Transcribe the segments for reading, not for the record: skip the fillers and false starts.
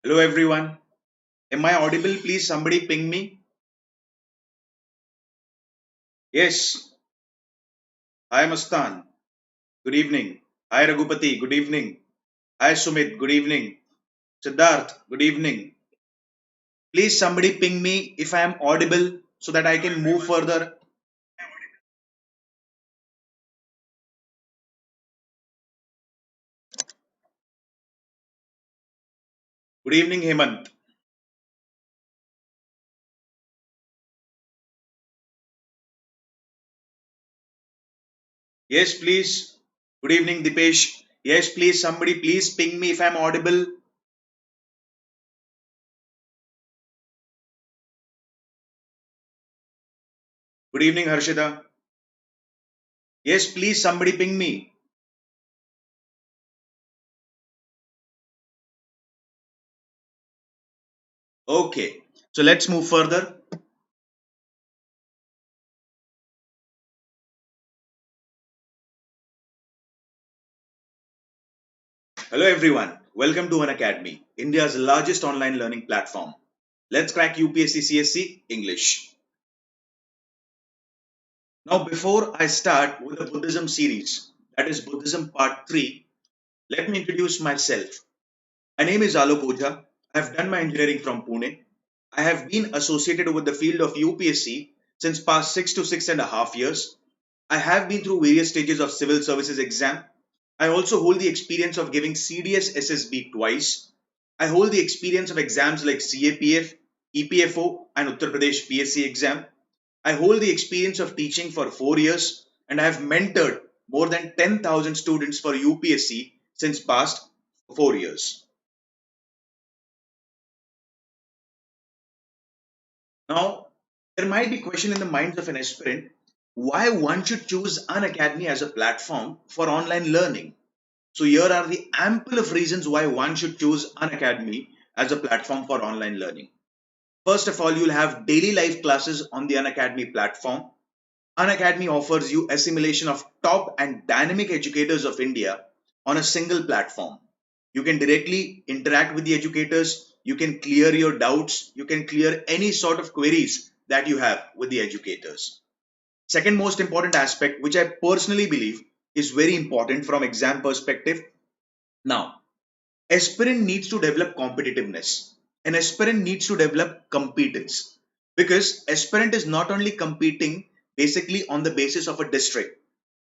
Hello everyone. Am I audible? Please somebody ping me. Yes. Hi Mastan. Good evening. Hi Raghupati. Good evening. Hi Sumit. Good evening. Siddharth. Good evening. Please somebody ping me if I am audible so that I can move further. Good evening Hemant. Yes please. Good evening Dipesh. Yes please somebody please ping me if I am audible. Good evening Harshita. Yes please somebody ping me. Okay. So let's move further. Hello everyone, welcome to Unacademy, India's largest online learning platform. Let's crack UPSC CSE English. Now before I start with the Buddhism series, that is Buddhism part 3, let me introduce myself. My name is Alok Ojha. I have done my engineering from Pune. I have been associated with the field of UPSC since past 6 to 6.5 years. I have been through various stages of civil services exam. I also hold the experience of giving CDS SSB twice. I hold the experience of exams like CAPF, EPFO, and Uttar Pradesh PSC exam. I hold the experience of teaching for 4 years and I have mentored more than 10,000 students for UPSC since past 4 years. Now, there might be question in the minds of an aspirant why one should choose Unacademy as a platform for online learning. So here are the ample of reasons why one should choose Unacademy as a platform for online learning. First of all, you'll have daily live classes on the Unacademy platform. Unacademy offers you assimilation of top and dynamic educators of India on a single platform. You can directly interact with the educators, you can clear your doubts, you can clear any sort of queries that you have with the educators. Second most important aspect, which I personally believe is very important from exam perspective. Now, aspirant needs to develop competitiveness. An aspirant needs to develop competence because aspirant is not only competing basically on the basis of a district.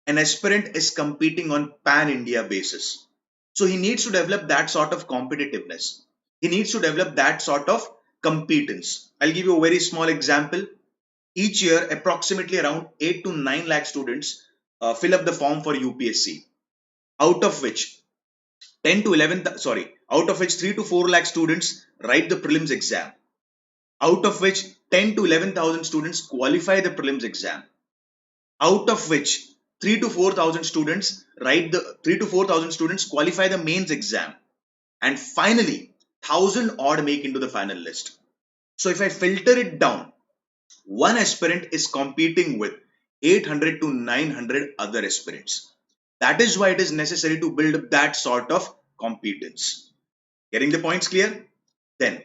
An aspirant is competing on pan India basis. So he needs to develop that sort of competitiveness. He needs to develop that sort of competence. I'll give you a very small example. Each year, approximately around 8 to 9 lakh students fill up the form for UPSC, out of which 10 to 11, out of which 3 to 4 lakh students write the prelims exam, out of which 10 to 11,000 students qualify the prelims exam, out of which 3 to 4,000 students write the 3 to 4,000 students qualify the mains exam, and finally 1,000 odd make into the final list. So if I filter it down, one aspirant is competing with 800 to 900 other aspirants. That is why it is necessary to build up that sort of competence. Getting the points clear? Then,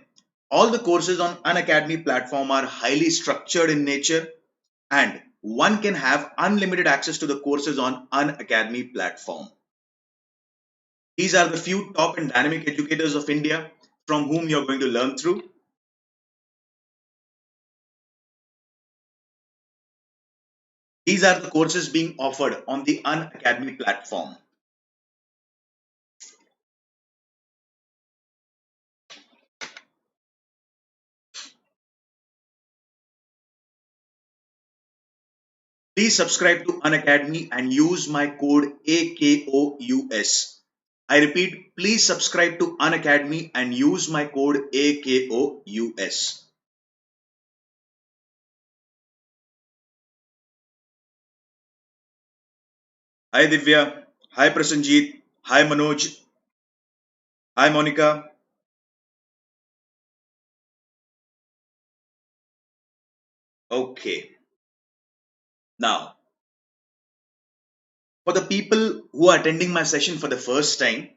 all the courses on Unacademy platform are highly structured in nature and one can have unlimited access to the courses on Unacademy platform. These are the few top and dynamic educators of India from whom you're going to learn through. These are the courses being offered on the Unacademy platform. Please subscribe to Unacademy and use my code AKOUS. I repeat, please subscribe to Unacademy and use my code AKOUS. Hi Divya. Hi Prasanjit. Hi Manoj. Hi Monica. Okay. Now, for the people who are attending my session for the first time,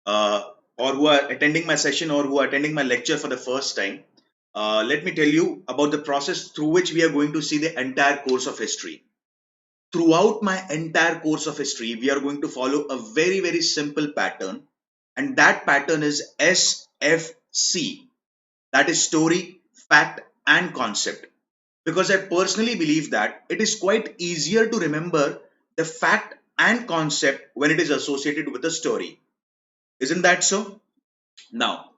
uh, or who are attending my session or who are attending my lecture for the first time, let me tell you about the process through which we are going to see the entire course of history. Throughout my entire course of history, we are going to follow a very, very simple pattern, and that pattern is SFC, that is story, fact, and concept. Because I personally believe that it is quite easier to remember the fact and concept when it is associated with a story. Isn't that so? Now,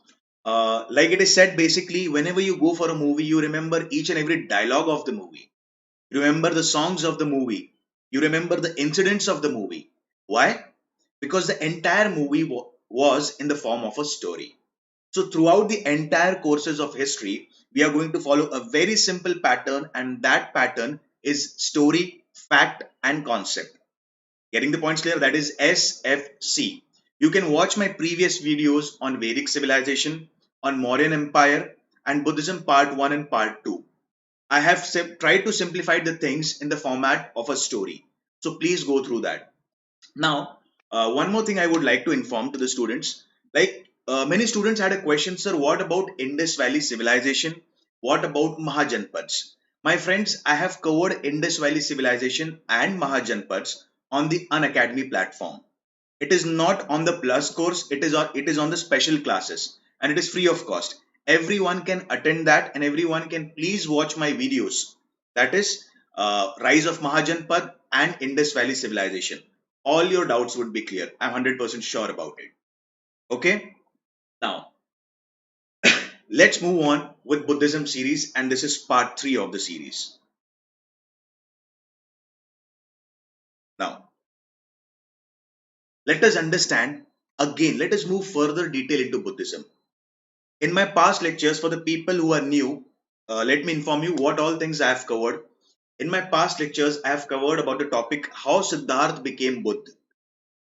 like it is said, basically, whenever you go for a movie, you remember each and every dialogue of the movie. You remember the songs of the movie. You remember the incidents of the movie. Why? Because the entire movie was in the form of a story. So, throughout the entire courses of history, we are going to follow a very simple pattern, and that pattern is story, fact, and concept. Getting the points clear? That is SFC. You can watch my previous videos on Vedic civilization, on Mauryan Empire, and Buddhism part 1 and part 2. I have tried to simplify the things in the format of a story. So please go through that. Now, one more thing I would like to inform to the students. Like many students had a question, sir, what about Indus Valley civilization? What about Mahajanpads? My friends, I have covered Indus Valley civilization and Mahajanpads on the Unacademy platform. It is not on the plus course, it is on the special classes, and it is free of cost. Everyone can attend that, and everyone can please watch my videos. That is Rise of Mahajanpad and Indus Valley Civilization. All your doubts would be clear. I'm 100% sure about it. Okay? Now, let's move on with Buddhism series, and this is part 3 of the series. Now, let us understand again, let us move further detail into Buddhism. In my past lectures, for the people who are new, let me inform you what all things I have covered. In my past lectures, I have covered about the topic how Siddhartha became Buddha.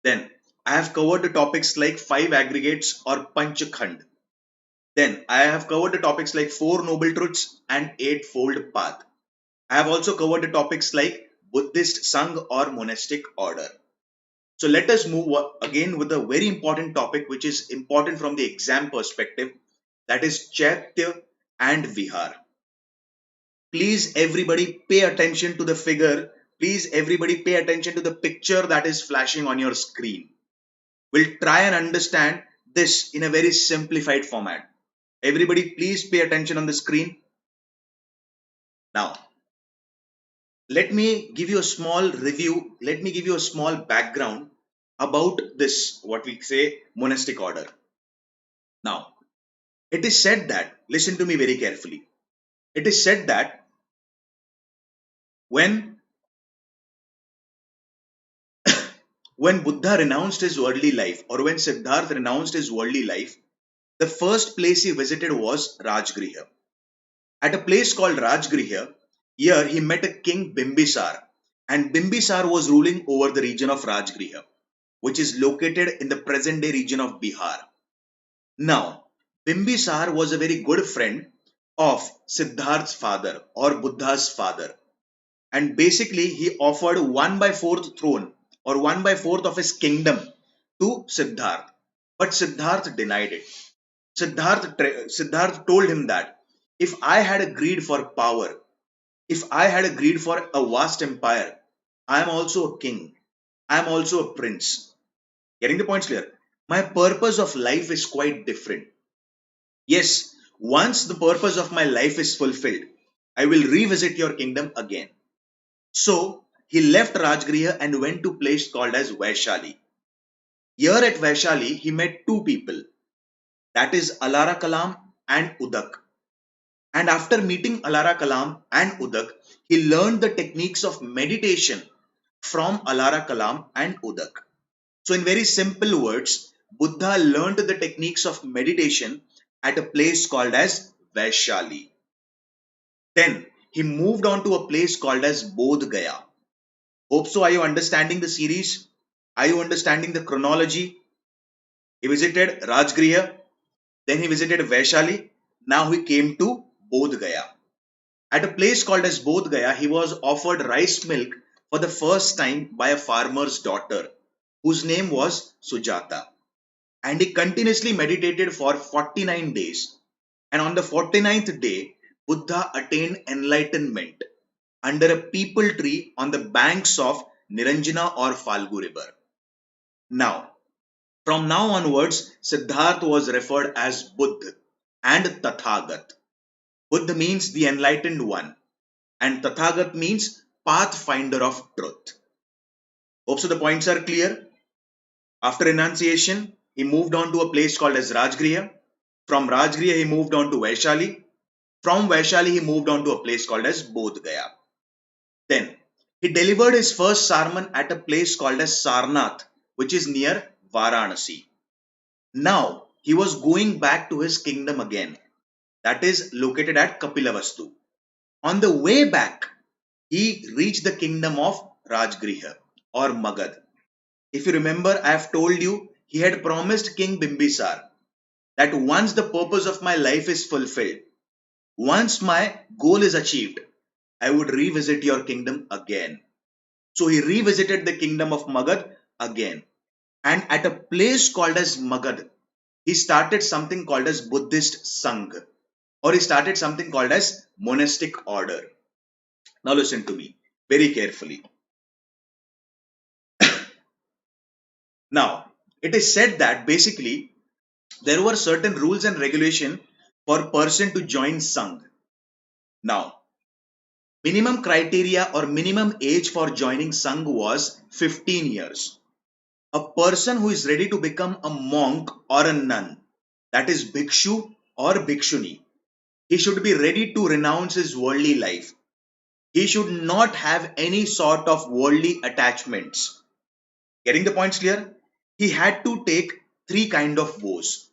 Then I have covered the topics like five aggregates or Panchakhand. Then I have covered the topics like four noble truths and eightfold path. I have also covered the topics like Buddhist Sangha or monastic order. So let us move again with a very important topic which is important from the exam perspective, that is Chaitya and Vihar. Please everybody pay attention to the figure. Please everybody pay attention to the picture that is flashing on your screen. We'll try and understand this in a very simplified format. Everybody please pay attention on the screen. Now, let me give you a small review. Let me give you a small background about this, what we say, monastic order. Now, it is said that, listen to me very carefully. It is said that when when Buddha renounced his worldly life, or when Siddhartha renounced his worldly life, the first place he visited was Rajgriha. At a place called Rajgriha, here he met a king Bimbisar, and Bimbisar was ruling over the region of Rajgriha, which is located in the present day region of Bihar. Now, Bimbisar was a very good friend of Siddhartha's father or Buddha's father, and basically he offered 1 by 4th throne or 1 by 4th of his kingdom to Siddhartha, but Siddhartha denied it. Siddhartha told him that if I had a greed for power, if I had a greed for a vast empire, I am also a king, I am also a prince. Getting the points clear? My purpose of life is quite different. Yes, once the purpose of my life is fulfilled, I will revisit your kingdom again. So he left Rajgriha and went to a place called as Vaishali. Here at Vaishali, he met two people, that is Alara Kalam and Udak. And after meeting Alara Kalam and Udak, he learned the techniques of meditation from Alara Kalam and Udak. So, in very simple words, Buddha learned the techniques of meditation at a place called as Vaishali. Then he moved on to a place called as Bodh Gaya. Hope so. Are you understanding the series? Are you understanding the chronology? He visited Rajgriha, then he visited Vaishali. Now he came to Bodh Gaya. At a place called as Bodh Gaya, he was offered rice milk for the first time by a farmer's daughter, whose name was Sujata. and he continuously meditated for 49 days. And on the 49th day, Buddha attained enlightenment under a peepal tree on the banks of Niranjana or Falgu river. Now, from now onwards, Siddhartha was referred as Buddha and Tathagat. Buddha means the enlightened one, and Tathagat means pathfinder of truth. Hope so the points are clear. After renunciation, he moved on to a place called as Rajgriha. From Rajgriha, he moved on to Vaishali. From Vaishali, he moved on to a place called as Bodh Gaya. Then, he delivered his first sermon at a place called as Sarnath, which is near Varanasi. Now, he was going back to his kingdom again, that is located at Kapilavastu. On the way back, he reached the kingdom of Rajgriha or Magad. If you remember, I have told you he had promised King Bimbisar that once the purpose of my life is fulfilled, once my goal is achieved, I would revisit your kingdom again. So he revisited the kingdom of Magad again. And at a place called as Magad, he started something called as Buddhist Sangh, or he started something called as monastic order. Now listen to me very carefully. Now, it is said that basically there were certain rules and regulation for a person to join Sangh. Now, minimum criteria or minimum age for joining Sangh was 15 years. A person who is ready to become a monk or a nun, that is bhikshu or bhikshuni, he should be ready to renounce his worldly life. He should not have any sort of worldly attachments. Getting the points clear? He had to take three kind of vows,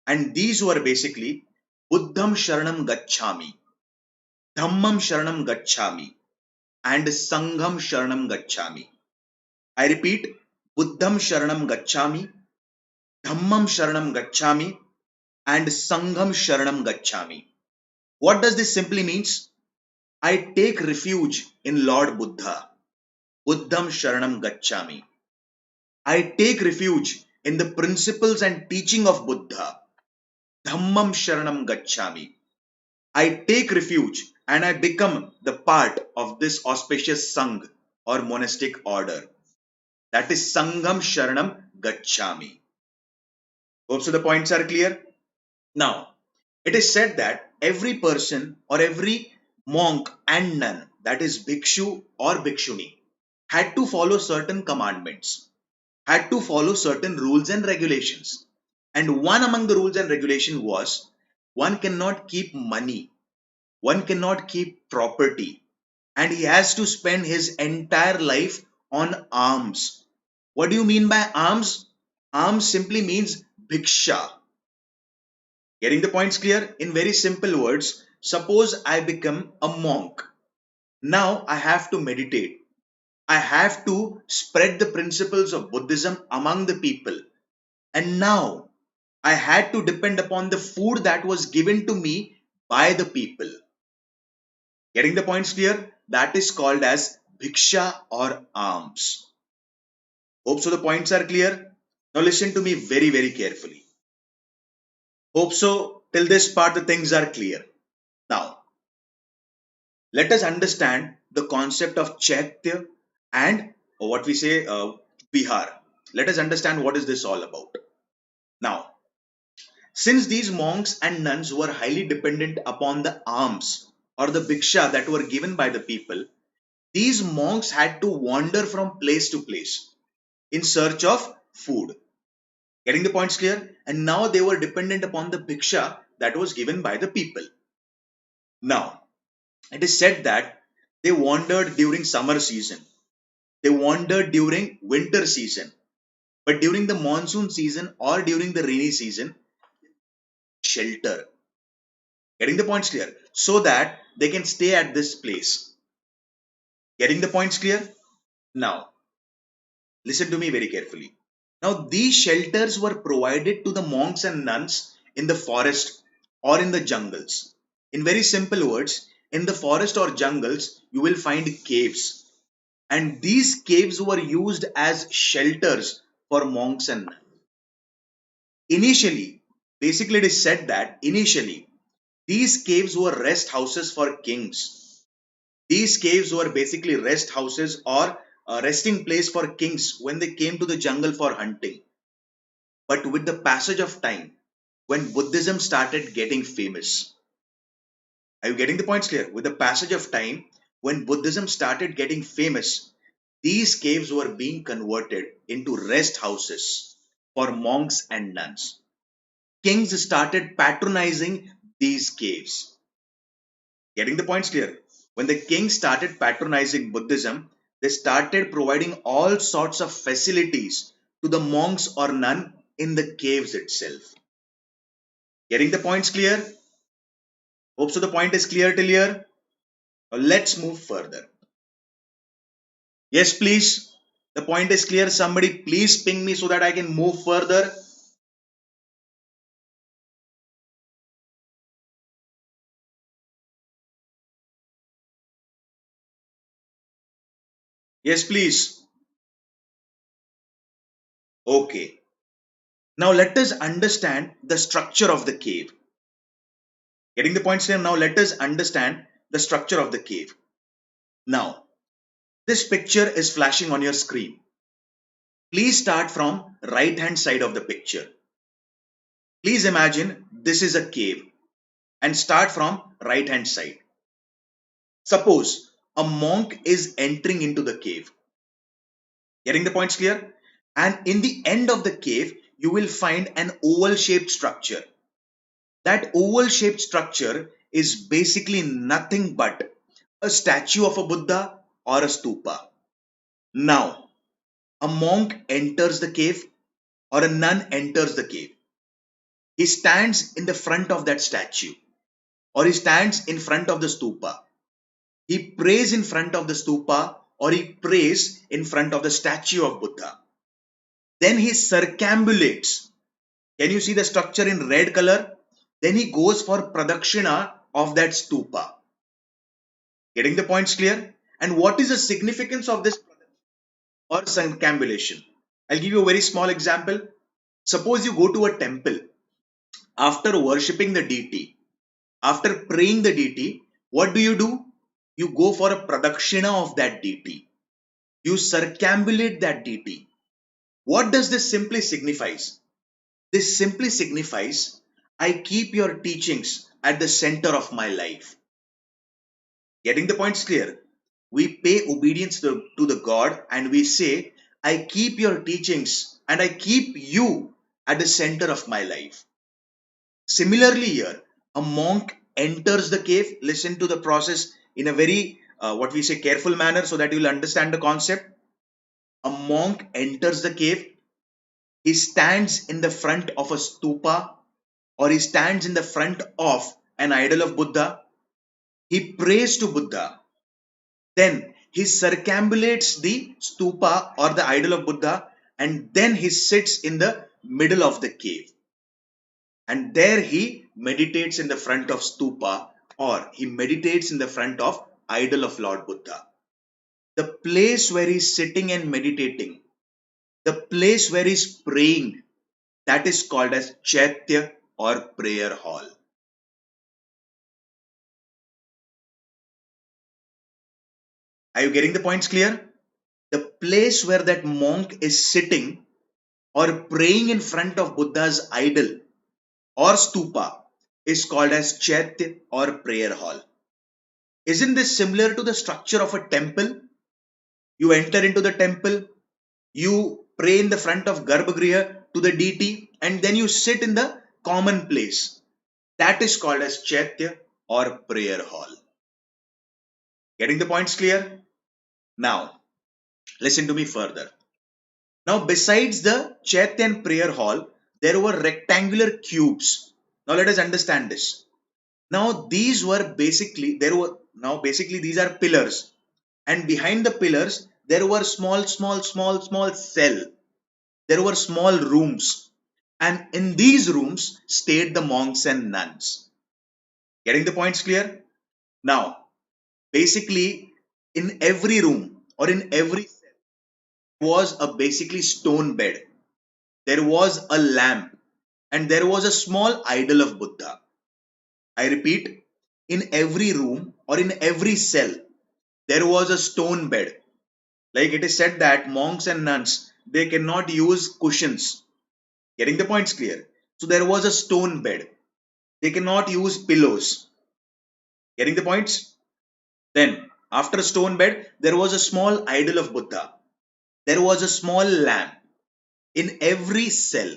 and these were basically Buddham Sharanam Gacchami, Dhammam Sharanam Gacchami, and Sangham Sharanam Gacchami. I repeat, Buddham Sharanam Gacchami, Dhammam Sharanam Gacchami, and Sangham Sharanam Gacchami. What does this simply means? I take refuge in Lord Buddha, Buddham Sharanam Gacchami. I take refuge in the principles and teaching of Buddha, Dhammam Sharanam Gacchami. I take refuge and I become the part of this auspicious Sangh or monastic order. That is Sangham Sharanam Gacchami. Hope so the points are clear. Now, it is said that every person or every monk and nun, that is bhikshu or bhikshuni, had to follow certain commandments, had to follow certain rules and regulations. And one among the rules and regulation was one cannot keep money, one cannot keep property, and he has to spend his entire life on alms. What do you mean by alms? Alms simply means bhiksha. Getting the points clear? In very simple words, suppose I become a monk. Now I have to meditate. I have to spread the principles of Buddhism among the people. And now I had to depend upon the food that was given to me by the people. Getting the points clear? That is called as bhiksha or alms. Hope so the points are clear. Now listen to me very, very carefully. Hope so till this part the things are clear. Now, let us understand the concept of Chaitya and what we say Vihar. Let us understand what is this all about. Now, since these monks and nuns were highly dependent upon the alms or the bhiksha that were given by the people, these monks had to wander from place to place in search of food. Getting the points clear? And now they were dependent upon the bhiksha that was given by the people. Now, it is said that they wandered during summer season. They wandered during winter season. But during the monsoon season or during the rainy season, shelter. Getting the points clear? So that they can stay at this place. Getting the points clear? Now, listen to me very carefully. Now, these shelters were provided to the monks and nuns in the forest or in the jungles. In very simple words, in the forest or jungles, you will find caves. And these caves were used as shelters for monks and nuns. Initially, basically it is said that initially these caves were rest houses for kings. These caves were basically rest houses or a resting place for kings when they came to the jungle for hunting. But with the passage of time, when Buddhism started getting famous, are you getting the points clear? With the passage of time, when Buddhism started getting famous, these caves were being converted into rest houses for monks and nuns. Kings started patronizing these caves. Getting the points clear? When the kings started patronizing Buddhism, they started providing all sorts of facilities to the monks or nun in the caves itself. Getting the points clear? Hope so the point is clear till here. Now let's move further. Yes, please. The point is clear. Somebody please ping me so that I can move further. Yes, please. Okay. Now let us understand the structure of the cave. Getting the points clear? Now let us understand the structure of the cave. Now, this picture is flashing on your screen. Please start from right hand side of the picture. Please imagine this is a cave and start from right hand side. Suppose a monk is entering into the cave. Getting the points clear? And in the end of the cave, you will find an oval shaped structure. That oval shaped structure is basically nothing but a statue of a Buddha or a stupa. Now, a monk enters the cave or a nun enters the cave. He stands in the front of that statue or he stands in front of the stupa. He prays in front of the stupa or he prays in front of the statue of Buddha. Then he circambulates. Can you see the structure in red color? Then he goes for pradakshina of that stupa. Getting the points clear? And what is the significance of this or circambulation? I'll give you a very small example. Suppose you go to a temple after worshipping the deity, after praying the deity, what do? You go for a pradakshina of that deity. You circambulate that deity. What does this simply signifies? This simply signifies I keep your teachings at the center of my life. Getting the points clear? We pay obedience to the God and we say, I keep your teachings and I keep you at the center of my life. Similarly, here, a monk enters the cave. Listen to the process in a very, what we say, careful manner so that you will understand the concept. A monk enters the cave. He stands in the front of a stupa or he stands in the front of an idol of Buddha. He prays to Buddha. Then he circambulates the stupa or the idol of Buddha and then he sits in the middle of the cave. And there he meditates in the front of stupa or he meditates in the front of idol of Lord Buddha. The place where he's sitting and meditating, the place where he's praying, that is called as Chaitya or prayer hall. Are you getting the points clear? The place where that monk is sitting or praying in front of Buddha's idol or stupa is called as Chaitya or prayer hall. Isn't this similar to the structure of a temple? You enter into the temple, you pray in the front of Garbhagriha to the deity, and then you sit in the common place. That is called as Chaitya or prayer hall. Getting the points clear? Now, listen to me further. Now, besides the Chaitya and prayer hall, there were rectangular cubes. Now, let us understand this. Now, these were basically, these are pillars. And behind the pillars, there were small cell. There were small rooms. And in these rooms stayed the monks and nuns. Getting the points clear? Now, basically, in every room or in every cell was a basically stone bed. There was a lamp. and there was a small idol of Buddha. I repeat, in every room or in every cell, there was a stone bed. Like it is said that monks and nuns, they cannot use cushions. Getting the points clear? So there was a stone bed. They cannot use pillows. Getting the points? Then, after a stone bed, there was a small idol of Buddha. There was a small lamp in every cell.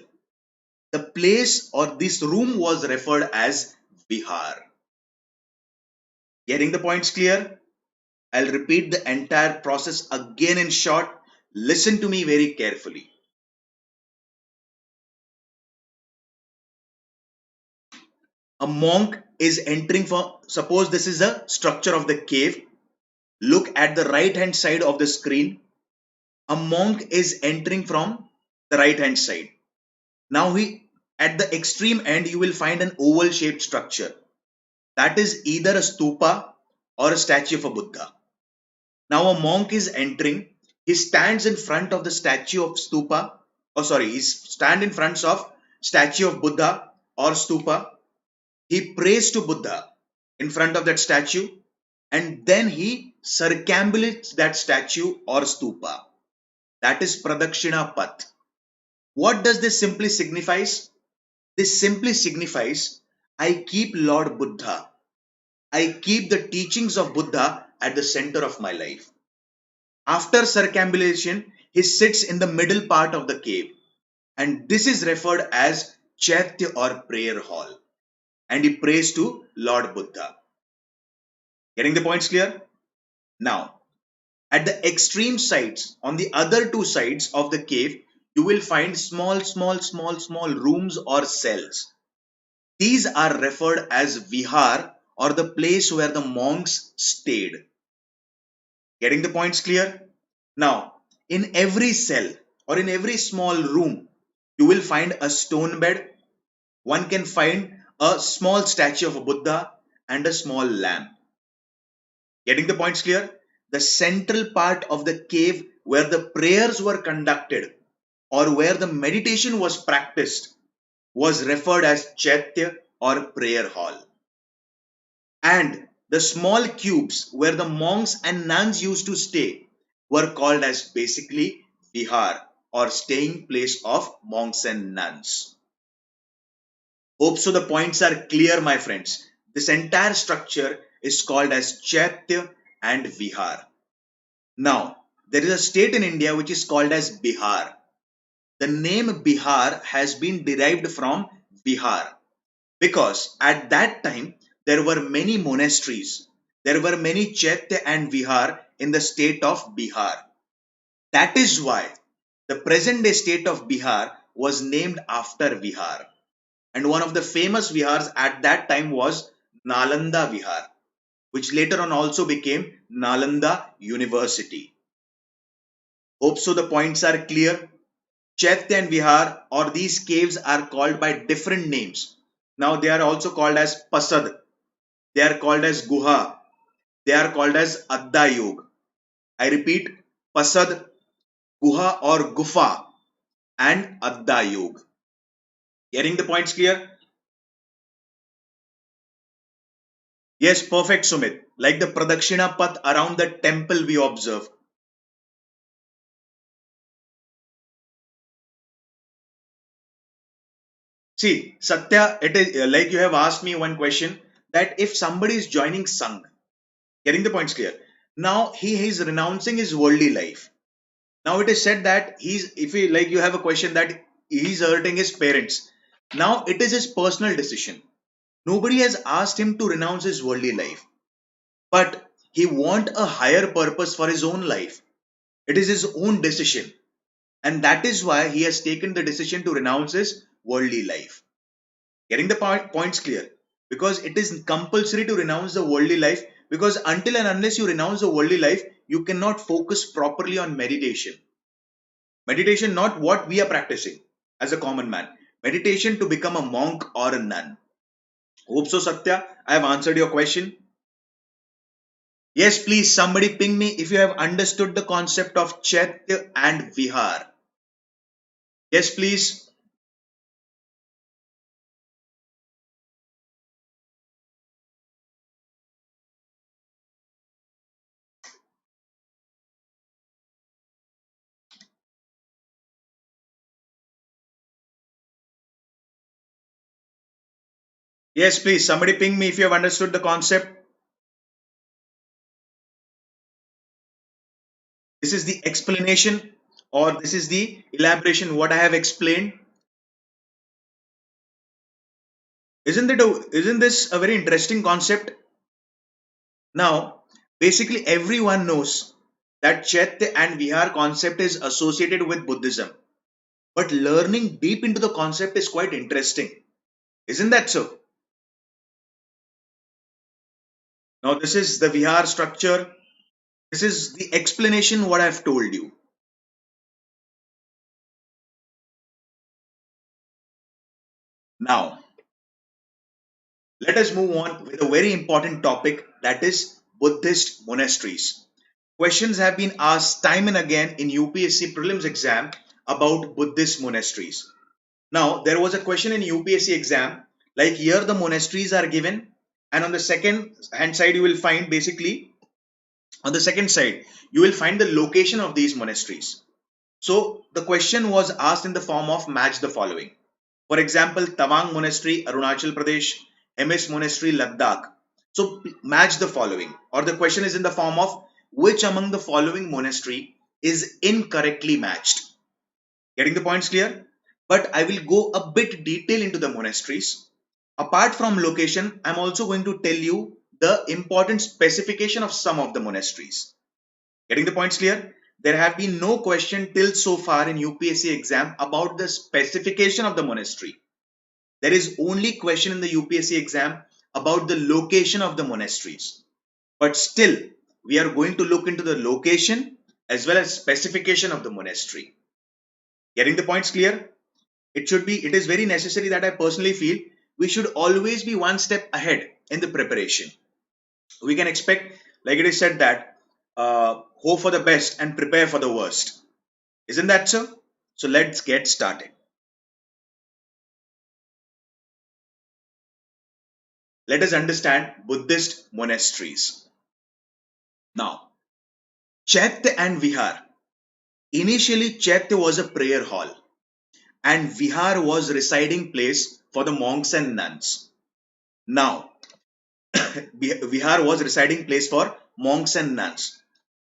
The place or this room was referred as Vihar. Getting the points clear? I'll repeat the entire process again in short. Listen to me very carefully. A monk is entering for, suppose this is the structure of the cave. Look at the right hand side of the screen. A monk is entering from the right hand side. Now at the extreme end, you will find an oval shaped structure. That is either a stupa or a statue of a Buddha. Now a monk is entering. He stands in front of the statue of stupa. He stand in front of statue of Buddha or stupa. He prays to Buddha in front of that statue, and then he circumambulates that statue or stupa. That is Pradakshina Path. What does this simply signifies? This simply signifies I keep Lord Buddha. I keep the teachings of Buddha at the center of my life. After circumambulation, he sits in the middle part of the cave, and this is referred as Chaitya or prayer hall, and he prays to Lord Buddha. Getting the points clear? Now, at the extreme sides, on the other two sides of the cave, you will find small rooms or cells. These are referred as vihar or the place where the monks stayed. Getting the points clear? Now, in every cell or in every small room, you will find a stone bed. One can find a small statue of a Buddha and a small lamp. Getting the points clear? The central part of the cave where the prayers were conducted or where the meditation was practiced was referred as Chaitya or prayer hall. And the small cubes where the monks and nuns used to stay were called as basically vihar or staying place of monks and nuns. Hope so the points are clear, my friends. This entire structure is called as Chaitya and Vihar. Now, there is a state in India which is called as Bihar. The name Bihar has been derived from Vihar because at that time there were many monasteries. There were many Chaitya and Vihar in the state of Bihar. That is why the present day state of Bihar was named after Vihar. And one of the famous Vihars at that time was Nalanda Vihar, which later on also became Nalanda University. Hope so the points are clear. Chaitya and Vihar or these caves are called by different names. Now they are also called as Pasad. They are called as Guha. They are called as Adda Yog. I repeat, Pasad, Guha or Gufa and Adda Yog. Getting the points clear? Yes, perfect, Sumit. Like the Pradakshina Path around the temple we observe. See, Satya, it is like you have asked me one question that if somebody is joining Sangh, getting the points clear. Now he is renouncing his worldly life. Now it is said that if he, like you have a question that he's hurting his parents. Now it is his personal decision. Nobody has asked him to renounce his worldly life, but he want a higher purpose for his own life. It is his own decision, and that is why he has taken the decision to renounce his worldly life. Getting the points clear? Because it is compulsory to renounce the worldly life, because until and unless you renounce the worldly life, you cannot focus properly on meditation. Meditation, not what we are practicing as a common man. Meditation to become a monk or a nun. Hope so, Satya. I have answered your question. Yes, please, somebody ping me if you have understood the concept of Chaitya and Vihar. Yes, please. Yes, please. Somebody ping me if you have understood the concept. This is the explanation or this is the elaboration what I have explained. Isn't this a very interesting concept? Now, basically everyone knows that Chaitya and Vihar concept is associated with Buddhism. But learning deep into the concept is quite interesting. Isn't that so? Now, this is the Vihar structure. This is the explanation what I've told you. Now, let us move on with a very important topic, that is Buddhist monasteries. Questions have been asked time and again in UPSC prelims exam about Buddhist monasteries. Now, there was a question in UPSC exam, like here the monasteries are given, and on the second hand side, you will find basically, on the second side, you will find the location of these monasteries. So, the question was asked in the form of match the following. For example, Tawang Monastery, Arunachal Pradesh, MS Monastery, Ladakh. So, match the following, or the question is in the form of which among the following monastery is incorrectly matched. Getting the points clear? But I will go a bit detail into the monasteries. Apart from location, I'm also going to tell you the important specification of some of the monasteries. Getting the points clear? There have been no question till so far in UPSC exam about the specification of the monastery. There is only question in the UPSC exam about the location of the monasteries. But still, we are going to look into the location as well as specification of the monastery. Getting the points clear? It is very necessary that I personally feel we should always be one step ahead in the preparation. We can expect, like it is said that, hope for the best and prepare for the worst. Isn't that so? So let's get started. Let us understand Buddhist monasteries. Now, Chaitya and Vihar. Initially, Chaitya was a prayer hall and Vihar was residing place for the monks and nuns. Now, Vihar was residing place for monks and nuns.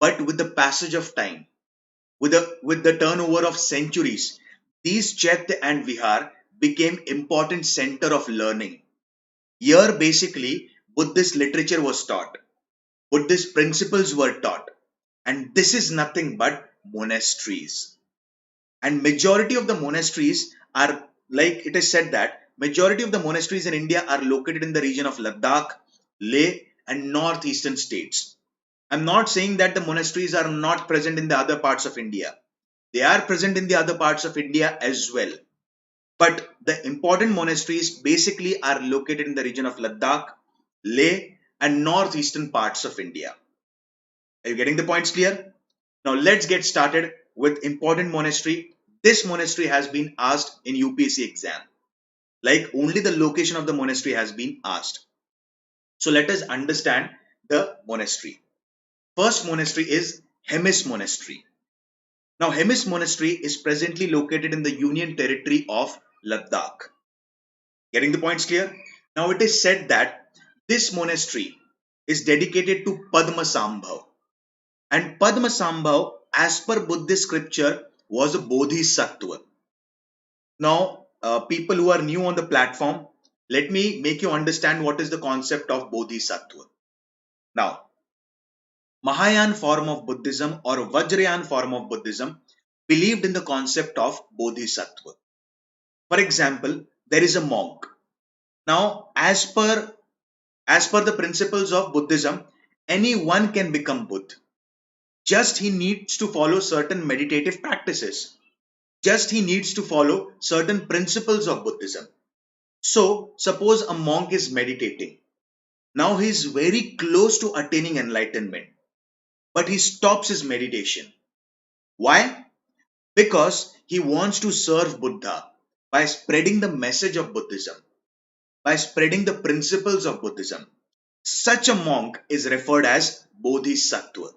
But with the passage of time, with the turnover of centuries, these Chaitya and Vihar became important center of learning. Here basically Buddhist literature was taught, Buddhist principles were taught, and this is nothing but monasteries. And majority of the monasteries are, like it is said that majority of the monasteries in India are located in the region of Ladakh, Leh and northeastern states. I'm not saying that the monasteries are not present in the other parts of India. They are present in the other parts of India as well. But the important monasteries basically are located in the region of Ladakh, Leh, and northeastern parts of India. Are you getting the points clear? Now let's get started with important monastery. This monastery has been asked in UPSC exam. Like only the location of the monastery has been asked. So let us understand the monastery. First monastery is Hemis Monastery. Now, Hemis Monastery is presently located in the Union Territory of Ladakh. Getting the points clear? Now, it is said that this monastery is dedicated to Padmasambhav. And Padmasambhav, as per Buddhist scripture, was a bodhisattva. Now, people who are new on the platform, let me make you understand what is the concept of bodhisattva. Now, Mahayana form of Buddhism or Vajrayana form of Buddhism believed in the concept of bodhisattva. For example, there is a monk. Now, as per the principles of Buddhism, anyone can become Buddha. Just he needs to follow certain meditative practices. Just he needs to follow certain principles of Buddhism. So, suppose a monk is meditating. Now he is very close to attaining enlightenment, but he stops his meditation. Why? Because he wants to serve Buddha by spreading the message of Buddhism, by spreading the principles of Buddhism. Such a monk is referred as Bodhisattva.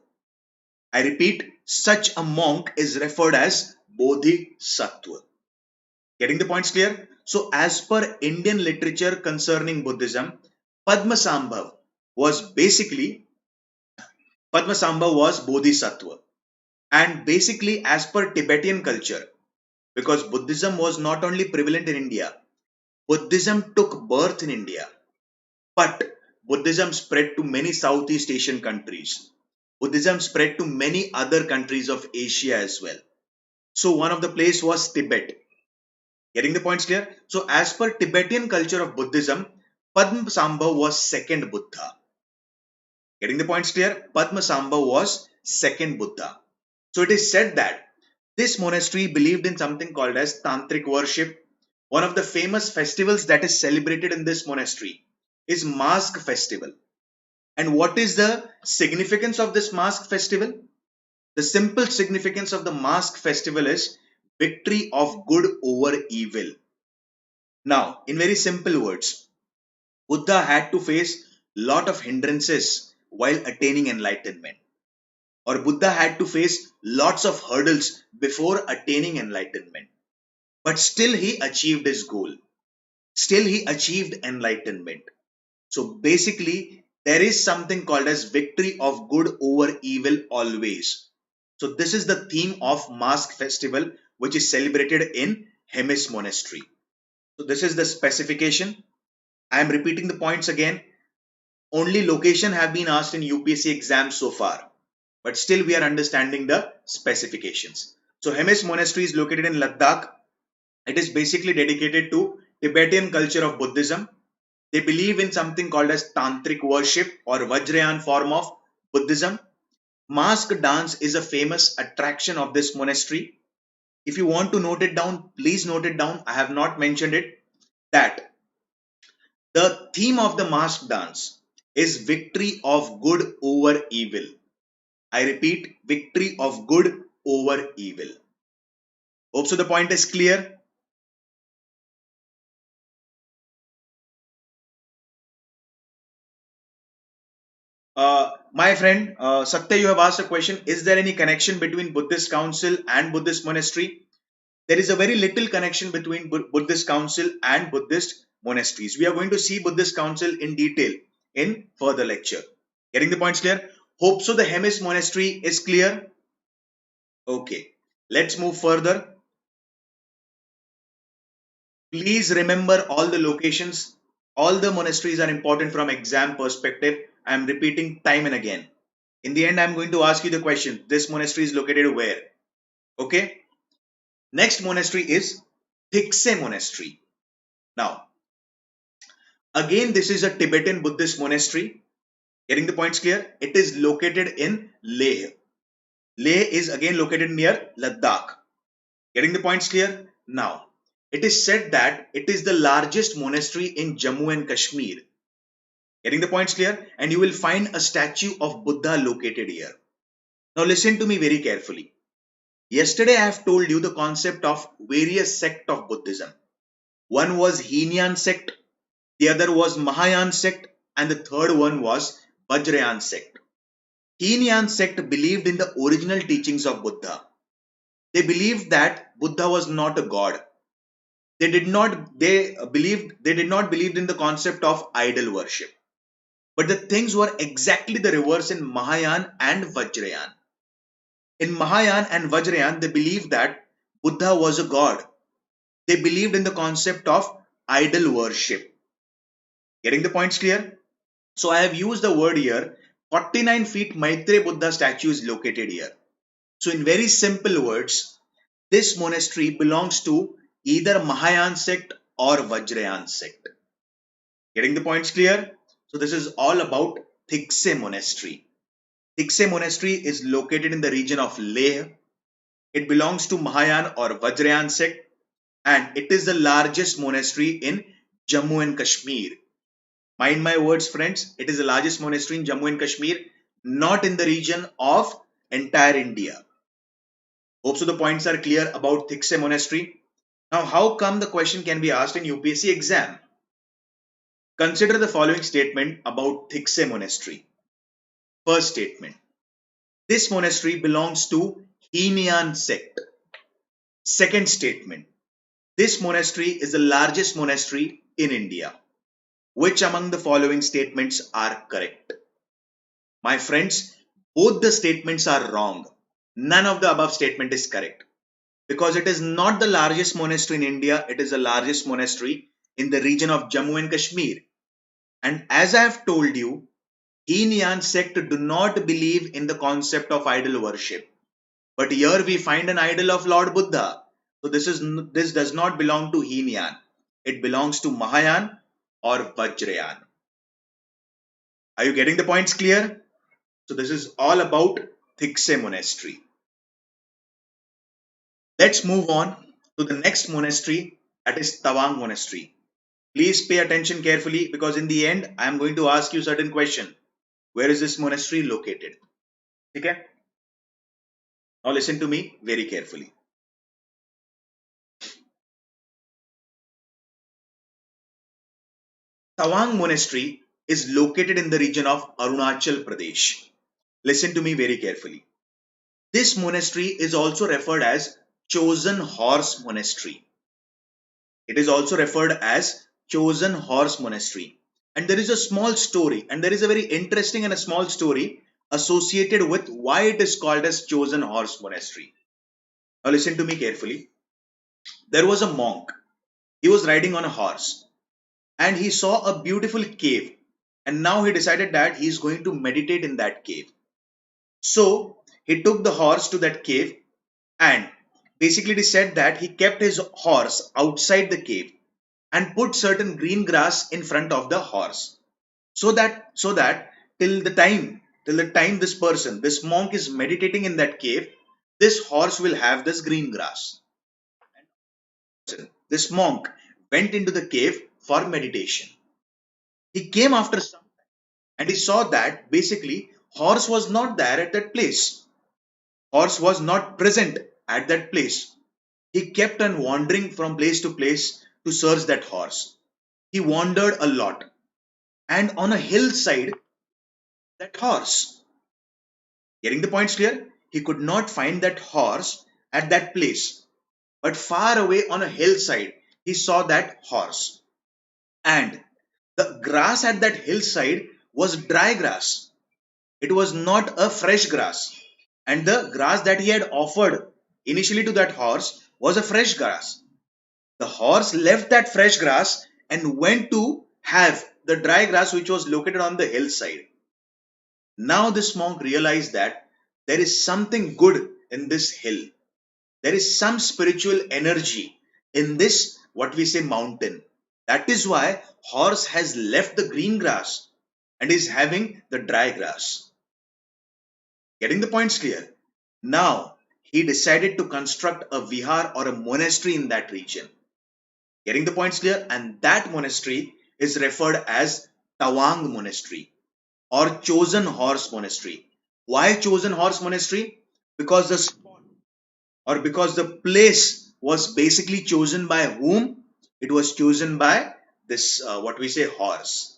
I repeat, such a monk is referred as Bodhisattva. Getting the points clear? So as per Indian literature concerning Buddhism, Padmasambhav was basically, Padmasambhav was Bodhisattva. And basically as per Tibetan culture, because Buddhism was not only prevalent in India, Buddhism took birth in India, but Buddhism spread to many Southeast Asian countries. Buddhism spread to many other countries of Asia as well. So one of the place was Tibet. Getting the points clear? So as per Tibetan culture of Buddhism, Padmasambhav was second Buddha. Getting the points clear? Padmasambhav was second Buddha. So it is said that this monastery believed in something called as tantric worship. One of the famous festivals that is celebrated in this monastery is Mask Festival. And what is the significance of this Mask Festival? The simple significance of the Mask Festival is victory of good over evil. Now, in very simple words, Buddha had to face lot of hindrances while attaining enlightenment, or Buddha had to face lots of hurdles before attaining enlightenment. But still he achieved his goal. Still he achieved enlightenment. So basically, there is something called as victory of good over evil always. So this is the theme of Mask Festival, which is celebrated in Hemis Monastery. So this is the specification. I am repeating the points again. Only location have been asked in UPSC exams so far, but still we are understanding the specifications. So Hemis Monastery is located in Ladakh. It is basically dedicated to Tibetan culture of Buddhism. They believe in something called as tantric worship or Vajrayana form of Buddhism. Mask dance is a famous attraction of this monastery. If you want to note it down, please note it down. I have not mentioned it. That the theme of the mask dance is victory of good over evil. I repeat, victory of good over evil. Hope so the point is clear. My friend Satya, you have asked a question. Is there any connection between Buddhist council and Buddhist monastery? There is a very little connection between Buddhist council and Buddhist monasteries. We are going to see Buddhist council in detail in further lecture. Getting the points clear? Hope so the Hemis monastery is clear. Okay, let's move further. Please remember all the locations. All the monasteries are important from exam perspective. I am repeating time and again. In the end, I am going to ask you the question. This monastery is located where? Okay. Next monastery is Thikse Monastery. Now, again, this is a Tibetan Buddhist monastery. Getting the points clear? It is located in Leh. Leh is again located near Ladakh. Getting the points clear? Now, it is said that it is the largest monastery in Jammu and Kashmir. Getting the points clear? And you will find a statue of Buddha located here. Now listen to me very carefully. Yesterday I have told you the concept of various sect of Buddhism. One was Heenyan sect, the other was Mahayana sect, and the third one was Vajrayana sect. Heenyan sect believed in the original teachings of Buddha. They believed that Buddha was not a god. They did not believe in the concept of idol worship. But the things were exactly the reverse in Mahayana and Vajrayana. In Mahayana and Vajrayana, they believed that Buddha was a god. They believed in the concept of idol worship. Getting the points clear? So I have used the word here. 49 feet Maitreya Buddha statue is located here. So in very simple words, this monastery belongs to either Mahayana sect or Vajrayana sect. Getting the points clear? So this is all about Thikse Monastery. Thikse Monastery is located in the region of Leh. It belongs to Mahayana or Vajrayana sect, and it is the largest monastery in Jammu and Kashmir. Mind my words, friends, it is the largest monastery in Jammu and Kashmir, not in the region of entire India. Hope so the points are clear about Thikse Monastery. Now, how come the question can be asked in UPSC exam? Consider the following statement about Thikse Monastery. First statement. This monastery belongs to Heenyan sect. Second statement. This monastery is the largest monastery in India. Which among the following statements are correct? My friends, both the statements are wrong. None of the above statement is correct because it is not the largest monastery in India. It is the largest monastery in the region of Jammu and Kashmir. And as I have told you, Hinian sect do not believe in the concept of idol worship. But here we find an idol of Lord Buddha. So this does not belong to Hinian. It belongs to Mahayan or Vajrayan. Are you getting the points clear? So this is all about Thikse monastery. Let's move on to the next monastery, that is Tawang monastery. Please pay attention carefully because in the end I am going to ask you certain question. Where is this monastery located? Okay? Now listen to me very carefully. Tawang monastery is located in the region of Arunachal Pradesh. Listen to me very carefully. This monastery is also referred as Chosen Horse Monastery. It is also referred as Chosen Horse Monastery. And there is a small story, and there is a very interesting and a small story associated with why it is called as Chosen Horse Monastery. Now listen to me carefully. There was a monk. He was riding on a horse and he saw a beautiful cave, and now he decided that he is going to meditate in that cave. So he took the horse to that cave, and basically it is said that he kept his horse outside the cave and put certain green grass in front of the horse, so that till the time this monk is meditating in that cave, this horse will have this green grass. This monk went into the cave for meditation. He came after some time and he saw that basically horse was not there at that place. Horse was not present at that place. He kept on wandering from place to place to search that horse. He wandered a lot, and on a hillside, that horse. Getting the points clear? He could not find that horse at that place, but far away on a hillside, he saw that horse. And the grass at that hillside was dry grass. It was not a fresh grass. And the grass that he had offered initially to that horse was a fresh grass. The horse left that fresh grass and went to have the dry grass which was located on the hillside. Now this monk realized that there is something good in this hill. There is some spiritual energy in this, what we say, mountain. That is why horse has left the green grass and is having the dry grass. Getting the points clear? Now he decided to construct a vihar or a monastery in that region. Getting the points clear? And that monastery is referred as Tawang monastery or Chosen Horse monastery. Why Chosen Horse monastery? Because the spot or because the place was basically chosen by whom? It was chosen by this, what we say, horse.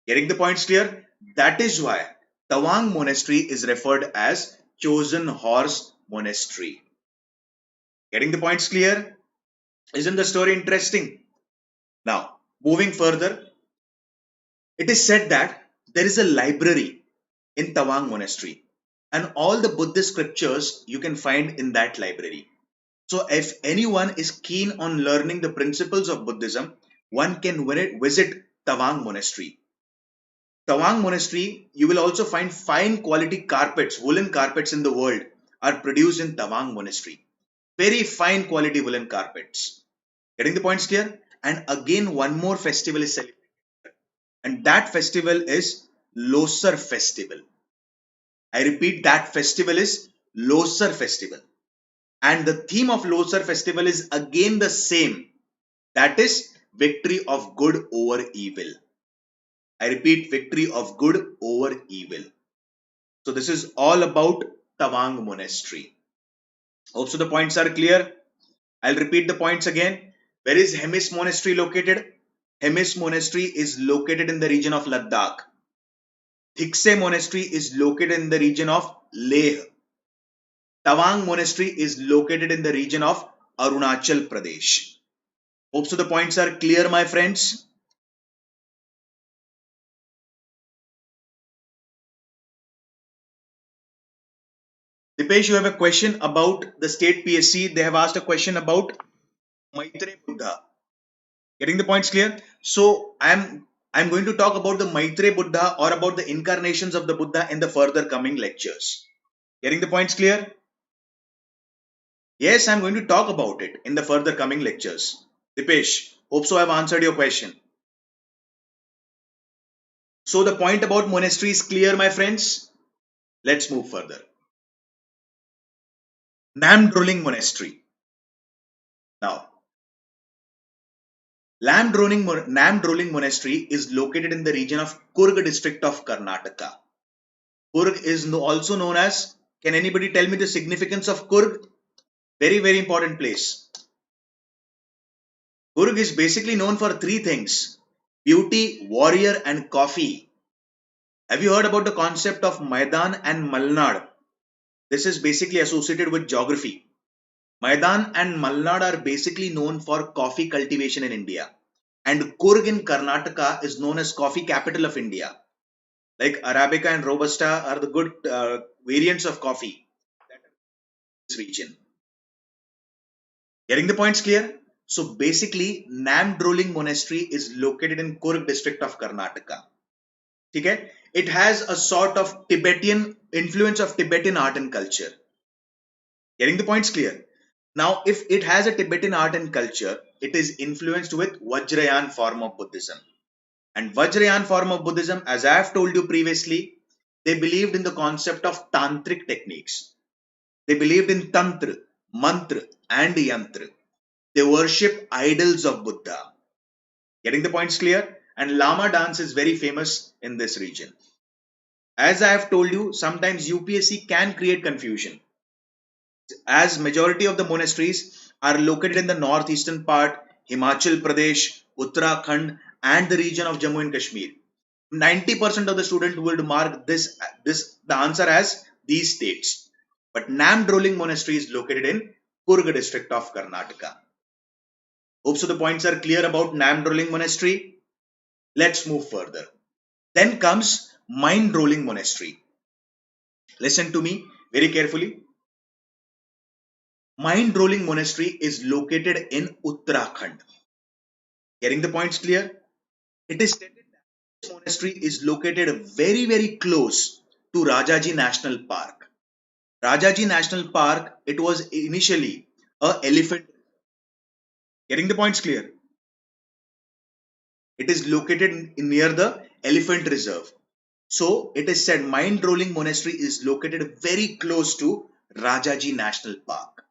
Getting the points clear? That is why Tawang monastery is referred as Chosen Horse monastery. Getting the points clear? Isn't the story interesting? Now, moving further, it is said that there is a library in Tawang monastery, and all the Buddhist scriptures you can find in that library. So if anyone is keen on learning the principles of Buddhism, one can visit Tawang monastery. Tawang monastery, you will also find fine quality carpets, woolen carpets in the world are produced in Tawang monastery. Very fine quality woolen carpets. Getting the points clear? And again, one more festival is celebrated. And that festival is Losar festival. I repeat, that festival is Losar festival. And the theme of Losar festival is again the same. That is victory of good over evil. I repeat, victory of good over evil. So this is all about Tawang monastery. Hope so the points are clear. I'll repeat the points again. Where is Hemis monastery located? Hemis monastery is located in the region of Ladakh. Thikse monastery is located in the region of Leh. Tawang monastery is located in the region of Arunachal Pradesh. Hope so the points are clear, my friends. Dipesh, you have a question about the state PSC. They have asked a question about Maitre Buddha. Getting the points clear? So I'm going to talk about the Maitre Buddha or about the incarnations of the Buddha in the further coming lectures. Getting the points clear? Yes, I'm going to talk about it in the further coming lectures. Dipesh, hope so I've answered your question. So the point about monastery is clear, my friends. Let's move further. Namdroling Monastery. Now, Namdroling Monastery is located in the region of Kurg district of Karnataka. Kurg is also known as, can anybody tell me the significance of Kurg? Very, very important place. Kurg is basically known for three things: beauty, warrior, and coffee. Have you heard about the concept of Maidan and Malnad? This is basically associated with geography. Maidan and Malnad are basically known for coffee cultivation in India. And Kurg in Karnataka is known as coffee capital of India. Like Arabica and Robusta are the good variants of coffee in this region. Getting the points clear? So basically, Namdroling Monastery is located in Kurg district of Karnataka. Okay? It has a sort of Tibetan influence of Tibetan art and culture. Getting the points clear? Now, if it has a Tibetan art and culture, it is influenced with Vajrayana form of Buddhism. And Vajrayana form of Buddhism, as I have told you previously, they believed in the concept of tantric techniques. They believed in tantra, mantra, and yantra. They worship idols of Buddha. Getting the points clear? And Lama dance is very famous in this region. As I have told you, sometimes UPSC can create confusion, as majority of the monasteries are located in the northeastern part, Himachal Pradesh, Uttarakhand, and the region of Jammu and Kashmir. 90% of the student would mark the answer as these states. But Namdroling Monastery is located in Kurg district of Karnataka. Hope so the points are clear about Namdroling Monastery. Let's move further. Then comes Mindrolling Monastery. Listen to me very carefully. Mindrolling Monastery is located in Uttarakhand. Getting the points clear? It is stated that this monastery is located very, very close to Rajaji National Park. Rajaji National Park, it was initially a elephant. Getting the points clear? It is located near the elephant reserve. So it is said Mindrolling Monastery is located very close to Rajaji National Park.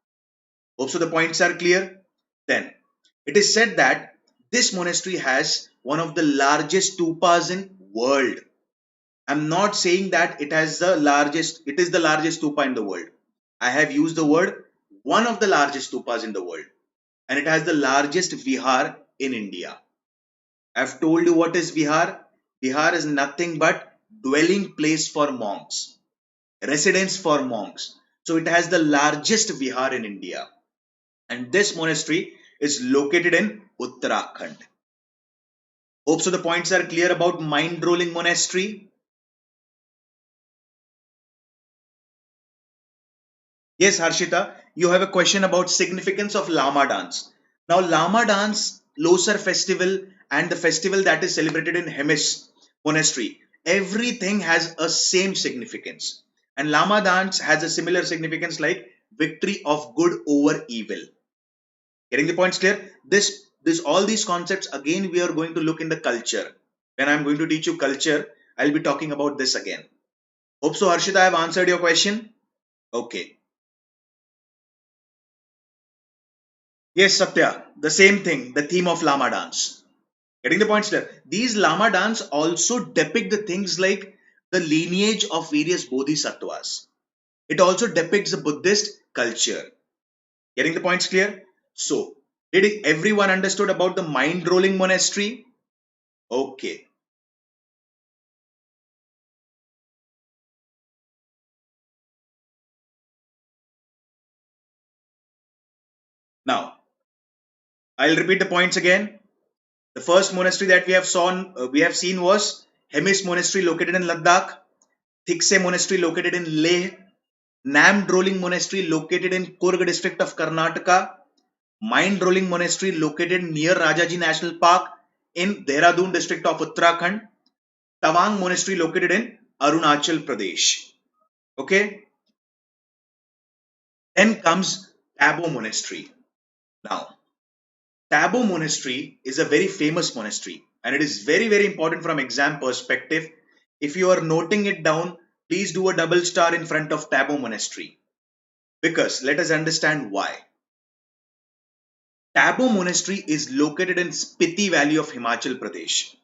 Hope so the points are clear. Then it is said that this monastery has one of the largest stupas in world. I'm not saying that it is the largest stupa in the world. I have used the word one of the largest stupas in the world, and it has the largest vihar in India. I've told you what is vihar. Vihar is nothing but dwelling place for monks, residence for monks. So it has the largest vihar in India, and this monastery is located in Uttarakhand. Hope so the points are clear about Mindrolling Monastery. Yes, Harshita, you have a question about significance of Lama dance. Now, Lama dance, Losar festival, and the festival that is celebrated in Hemis monastery, everything has a same significance. And Lama dance has a similar significance like victory of good over evil. Getting the points clear? All these concepts again we are going to look in the culture. When I'm going to teach you culture, I'll be talking about this again. Hope so, Harshita, I have answered your question. Okay. Yes, Satya, the same thing, the theme of Lama dance. Getting the points clear? These Lama dance also depict the things like the lineage of various bodhisattvas. It also depicts the Buddhist culture. Getting the points clear? So, did everyone understood about the mind rolling monastery? Okay. Now, I'll repeat the points again. The first monastery that we have seen was Hemis Monastery located in Ladakh, Thikse Monastery located in Leh, Namdroling Monastery located in Kurg district of Karnataka, Mindrolling Monastery located near Rajaji National Park in Dehradun district of Uttarakhand, Tawang Monastery located in Arunachal Pradesh. Okay, then comes Tabo Monastery. Now, Tabo Monastery is a very famous monastery and it is very, very important from exam perspective. If you are noting it down, please do a double star in front of Tabo Monastery, because let us understand why. Tabo Monastery is located in Spiti Valley of Himachal Pradesh.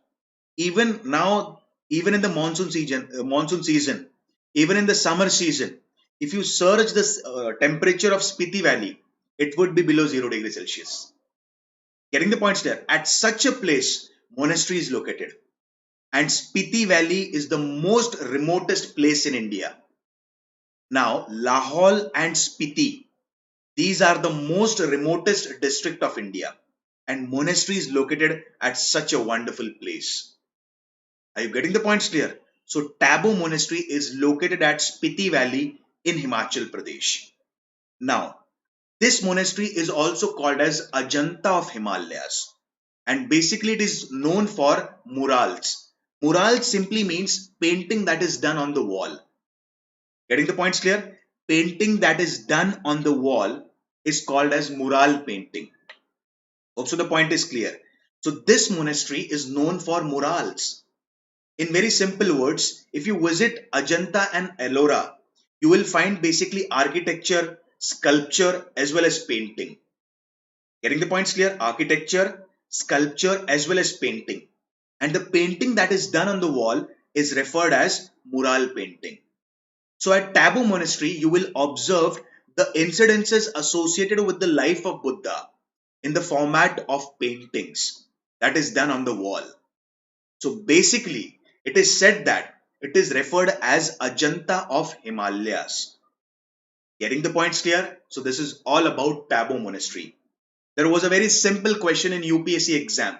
Even now, even in the monsoon season, even in the summer season, if you search the temperature of Spiti Valley, it would be below 0 degrees Celsius. Getting the points there? At such a place, monastery is located. And Spiti Valley is the most remotest place in India. Now, Lahaul and Spiti, these are the most remotest district of India. And monastery is located at such a wonderful place. Are you getting the points clear? So, Tabo Monastery is located at Spiti Valley in Himachal Pradesh. Now, this monastery is also called as Ajanta of Himalayas. And basically it is known for murals. Murals simply means painting that is done on the wall. Getting the points clear? Painting that is done on the wall is called as mural painting. Hope so the point is clear. So this monastery is known for murals. In very simple words, if you visit Ajanta and Ellora, you will find basically architecture, sculpture as well as painting. Getting the points clear? Architecture, sculpture as well as painting. And the painting that is done on the wall is referred as mural painting. So at Tabo Monastery, you will observe the incidences associated with the life of Buddha in the format of paintings that is done on the wall. So basically, it is said that it is referred as Ajanta of Himalayas. Getting the points clear? So this is all about Tabo Monastery. There was a very simple question in UPSC exam.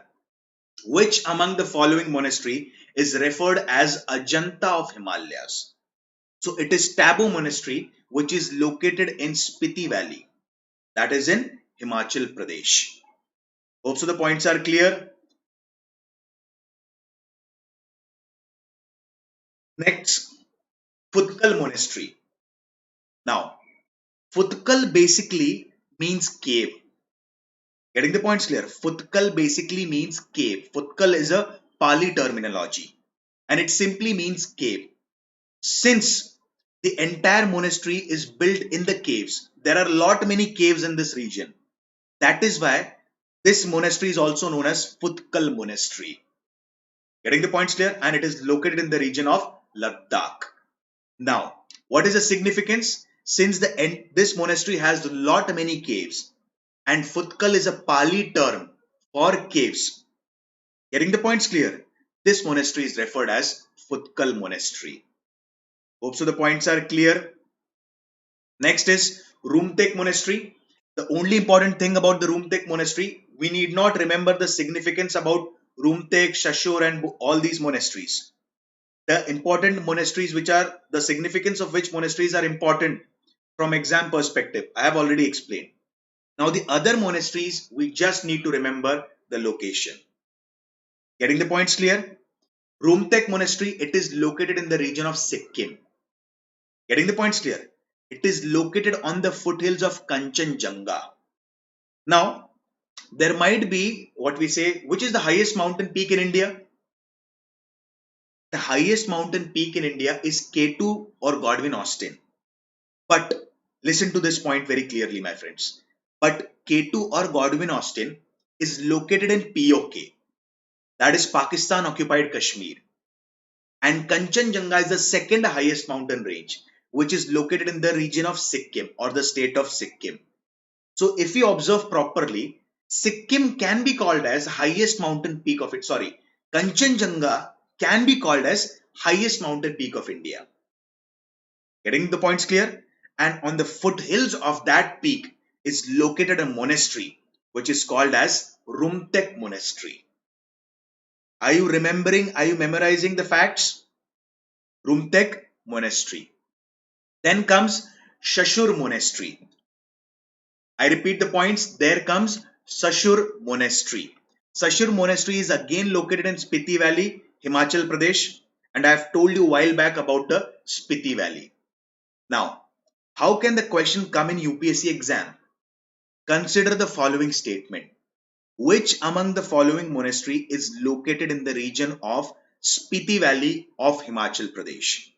Which among the following monastery is referred as Ajanta of Himalayas? So it is Tabo Monastery, which is located in Spiti Valley. That is in Himachal Pradesh. Hope so the points are clear. Next, Futkal Monastery. Now, Futkal basically means cave. Getting the points clear? Futkal basically means cave. Futkal is a Pali terminology and it simply means cave. Since the entire monastery is built in the caves, there are many caves in this region. That is why this monastery is also known as Futkal Monastery. Getting the points clear? And it is located in the region of Ladakh. Now, what is the significance? Since this monastery has many caves, and Futkal is a Pali term for caves. Getting the points clear? This monastery is referred as Futkal Monastery. Hope so the points are clear. Next is Rumtek Monastery. The only important thing about the Rumtek Monastery, we need not remember the significance about Rumtek, Shashur and all these monasteries. The important monasteries which are the significance of which monasteries are important from exam perspective, I have already explained. Now the other monasteries, we just need to remember the location. Getting the points clear? Rumtek Monastery, it is located in the region of Sikkim. Getting the points clear? It is located on the foothills of Kanchenjunga. Now, there might be what we say, which is the highest mountain peak in India? The highest mountain peak in India is K2 or Godwin Austen. But listen to this point very clearly, my friends. But K2 or Godwin Austen is located in POK. That is Pakistan occupied Kashmir. And Kanchenjunga is the second highest mountain range, which is located in the region of Sikkim or the state of Sikkim. So if you observe properly, Sikkim can be called as highest mountain peak of it. Sorry, Kanchenjunga can be called as highest mountain peak of India. Getting the points clear? And on the foothills of that peak, is located a monastery which is called as Rumtek Monastery. Are you remembering? Are you memorizing the facts? Rumtek Monastery. Then comes Shashur Monastery. I repeat the points. There comes Shashur Monastery. Shashur Monastery is again located in Spiti Valley, Himachal Pradesh, and I have told you a while back about the Spiti Valley. Now, how can the question come in UPSC exam? Consider the following statement. Which among the following monastery is located in the region of Spiti Valley of Himachal Pradesh?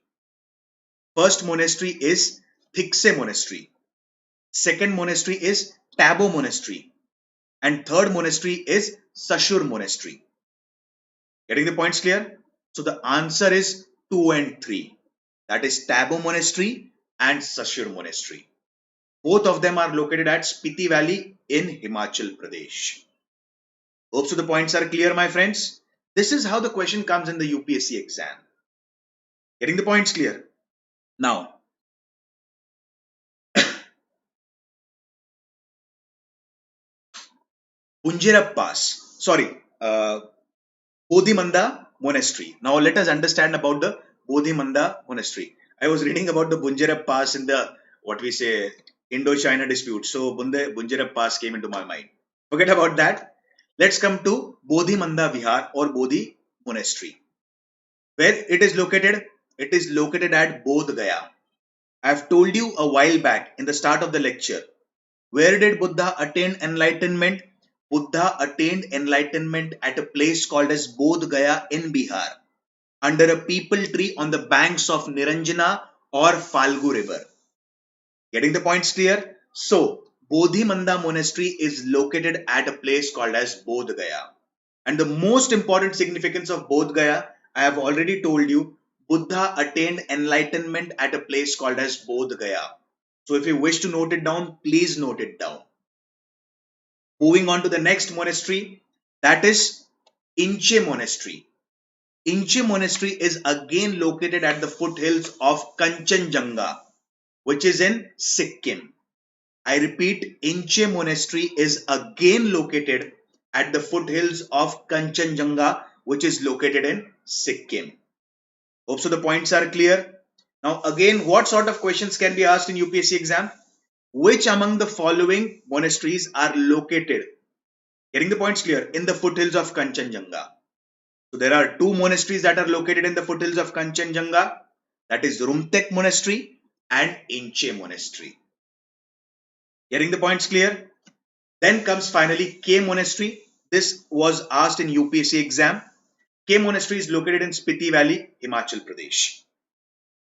First monastery is Thikse Monastery. Second monastery is Tabo Monastery. And third monastery is Sashur Monastery. Getting the points clear? So the answer is 2 and 3. That is Tabo Monastery and Sashur Monastery. Both of them are located at Spiti Valley in Himachal Pradesh. Hope so the points are clear, my friends. This is how the question comes in the UPSC exam. Getting the points clear? Now, Bunjerab Pass. Sorry, Bodhimanda Monastery. Now let us understand about the Bodhimanda Monastery. I was reading about the Bunjerab Pass in the, what we say, Indo-China dispute. So Bunjerab Pass came into my mind. Forget about that. Let's come to Bodhimanda Vihar or Bodhi Monastery. Where it is located? It is located at Bodh Gaya. I have told you a while back in the start of the lecture. Where did Buddha attain enlightenment? Buddha attained enlightenment at a place called as Bodh Gaya in Bihar, under a peepal tree on the banks of Niranjana or Falgu river. Getting the points clear? So, Bodhimanda Monastery is located at a place called as Bodh Gaya. And the most important significance of Bodh Gaya, I have already told you, Buddha attained enlightenment at a place called as Bodh Gaya. So if you wish to note it down, please note it down. Moving on to the next monastery, that is Inche Monastery. Inche Monastery is again located at the foothills of Kanchenjunga, which is in Sikkim. I repeat, Inche Monastery is again located at the foothills of Kanchenjunga, which is located in Sikkim. Hope so the points are clear. Now again, what sort of questions can be asked in UPSC exam? Which among the following monasteries are located, getting the points clear, in the foothills of Kanchenjunga? So there are two monasteries that are located in the foothills of Kanchenjunga. That is Rumtek Monastery and Inche Monastery. Getting the points clear? Then comes finally K Monastery. This was asked in UPSC exam. K Monastery is located in Spiti Valley, Himachal Pradesh.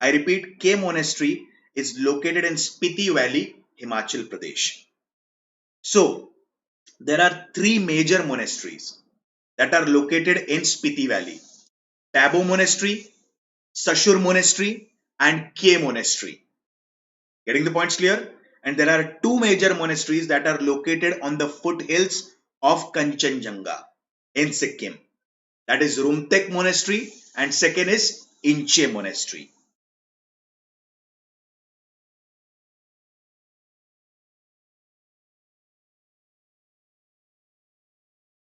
I repeat, K Monastery is located in Spiti Valley, Himachal Pradesh. So, there are three major monasteries that are located in Spiti Valley. Tabo Monastery, Sashur Monastery and K Monastery. Getting the points clear? And there are two major monasteries that are located on the foothills of Kanchenjunga in Sikkim. That is Rumtek Monastery and second is Inche Monastery.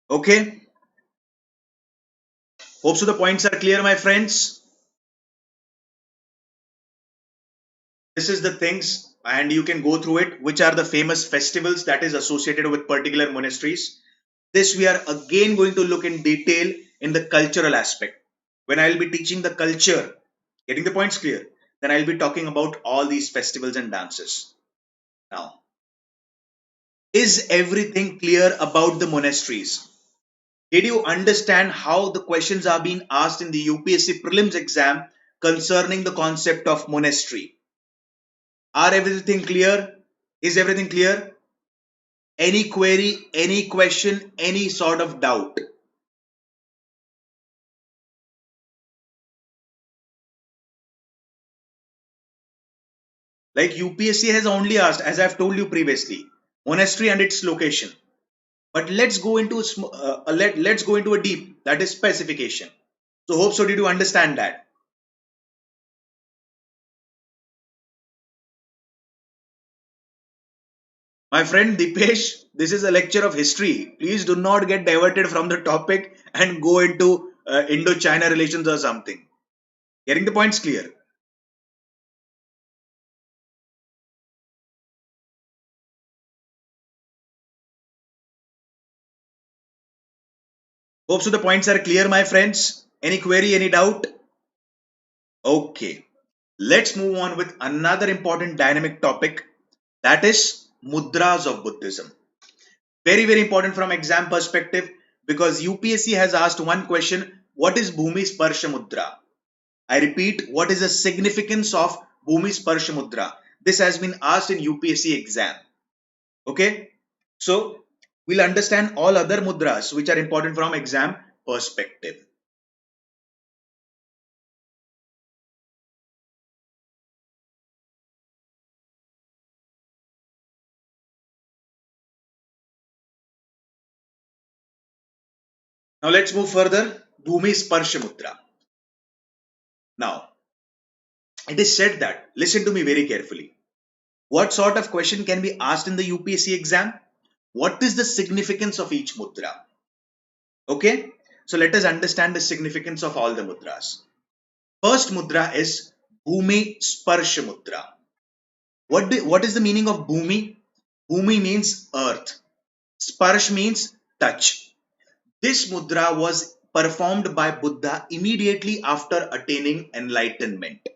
Okay. Hope so the points are clear, my friends. This is the things and you can go through it. Which are the famous festivals that is associated with particular monasteries? This we are again going to look in detail in the cultural aspect. When I will be teaching the culture, getting the points clear, then I'll be talking about all these festivals and dances. Now, is everything clear about the monasteries? Did you understand how the questions are being asked in the UPSC prelims exam concerning the concept of monastery? Are everything clear? Is everything clear? Any query, any question, any sort of doubt? Like UPSC has only asked, as I've told you previously, monastery and its location. But let's go into let's go into a deep, that is specification. So hope so did you understand that? My friend Dipesh, this is a lecture of history. Please do not get diverted from the topic and go into Indo-China relations or something. Getting the points clear? Hope so the points are clear, my friends. Any query, any doubt? Okay. Let's move on with another important dynamic topic, that is mudras of Buddhism. Very, very important from exam perspective, because UPSC has asked one question, what is Bhumi Sparsha Mudra? I repeat, what is the significance of Bhumi Sparsha Mudra? This has been asked in UPSC exam. Okay. So we'll understand all other mudras which are important from exam perspective. Now let's move further. Bhumi Sparsha Mudra. Now, it is said that, listen to me very carefully. What sort of question can be asked in the UPSC exam? What is the significance of each mudra? Okay, so let us understand the significance of all the mudras. First mudra is Bhumi Sparsha Mudra. What is the meaning of Bhumi? Bhumi means earth. Sparsh means touch. This mudra was performed by Buddha immediately after attaining enlightenment.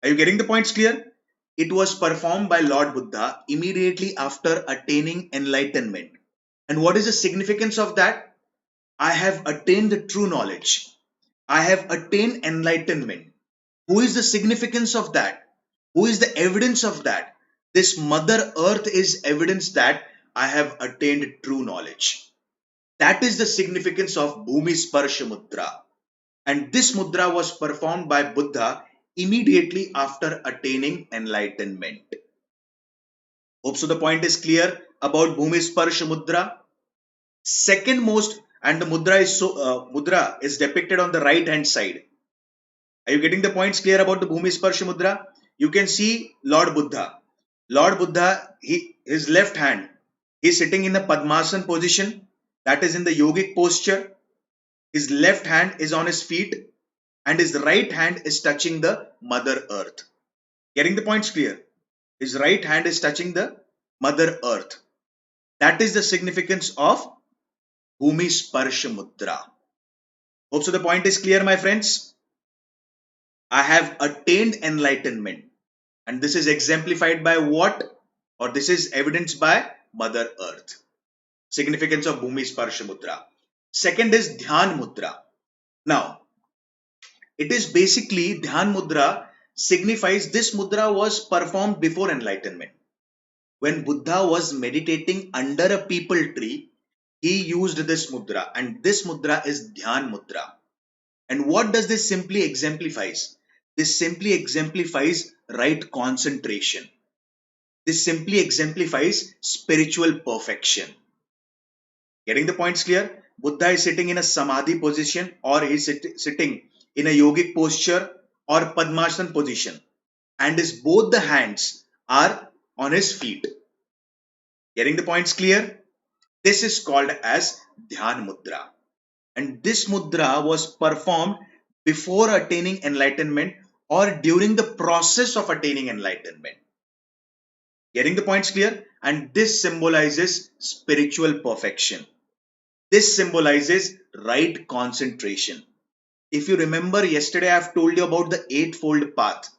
Are you getting the points clear? It was performed by Lord Buddha immediately after attaining enlightenment. And what is the significance of that? I have attained the true knowledge. I have attained enlightenment. Who is the significance of that? Who is the evidence of that? This Mother Earth is evidence that I have attained true knowledge. That is the significance of Bhumi Sparsha Mudra. And this mudra was performed by Buddha immediately after attaining enlightenment. Hope so the point is clear about Bhumi Sparsha Mudra. Second most, and the mudra is depicted on the right hand side. Are you getting the points clear about the Bhumi Sparsha Mudra? You can see Lord Buddha. Lord Buddha, his left hand, he is sitting in the Padmasana position, that is in the yogic posture. His left hand is on his feet and his right hand is touching the Mother Earth. Getting the points clear? His right hand is touching the Mother Earth. That is the significance of Bhumi Sparsha Mudra. Hope so the point is clear, my friends. I have attained enlightenment. And this is exemplified by what? Or this is evidenced by Mother Earth. Significance of Bhumi Sparsha Mudra. Second is Dhyan Mudra. Now, it is basically Dhyan Mudra signifies this mudra was performed before enlightenment. When Buddha was meditating under a peepal tree, he used this mudra, and this mudra is Dhyan Mudra. And what does this simply exemplifies? This simply exemplifies right concentration. This simply exemplifies spiritual perfection. Getting the points clear? Buddha is sitting in a samadhi position, or he is sitting in a yogic posture or Padmasana position, and his both the hands are on his feet. Getting the points clear? This is called as Dhyan Mudra. And this mudra was performed before attaining enlightenment or during the process of attaining enlightenment. Getting the points clear? And this symbolizes spiritual perfection. This symbolizes right concentration. If you remember, yesterday I have told you about the eightfold path,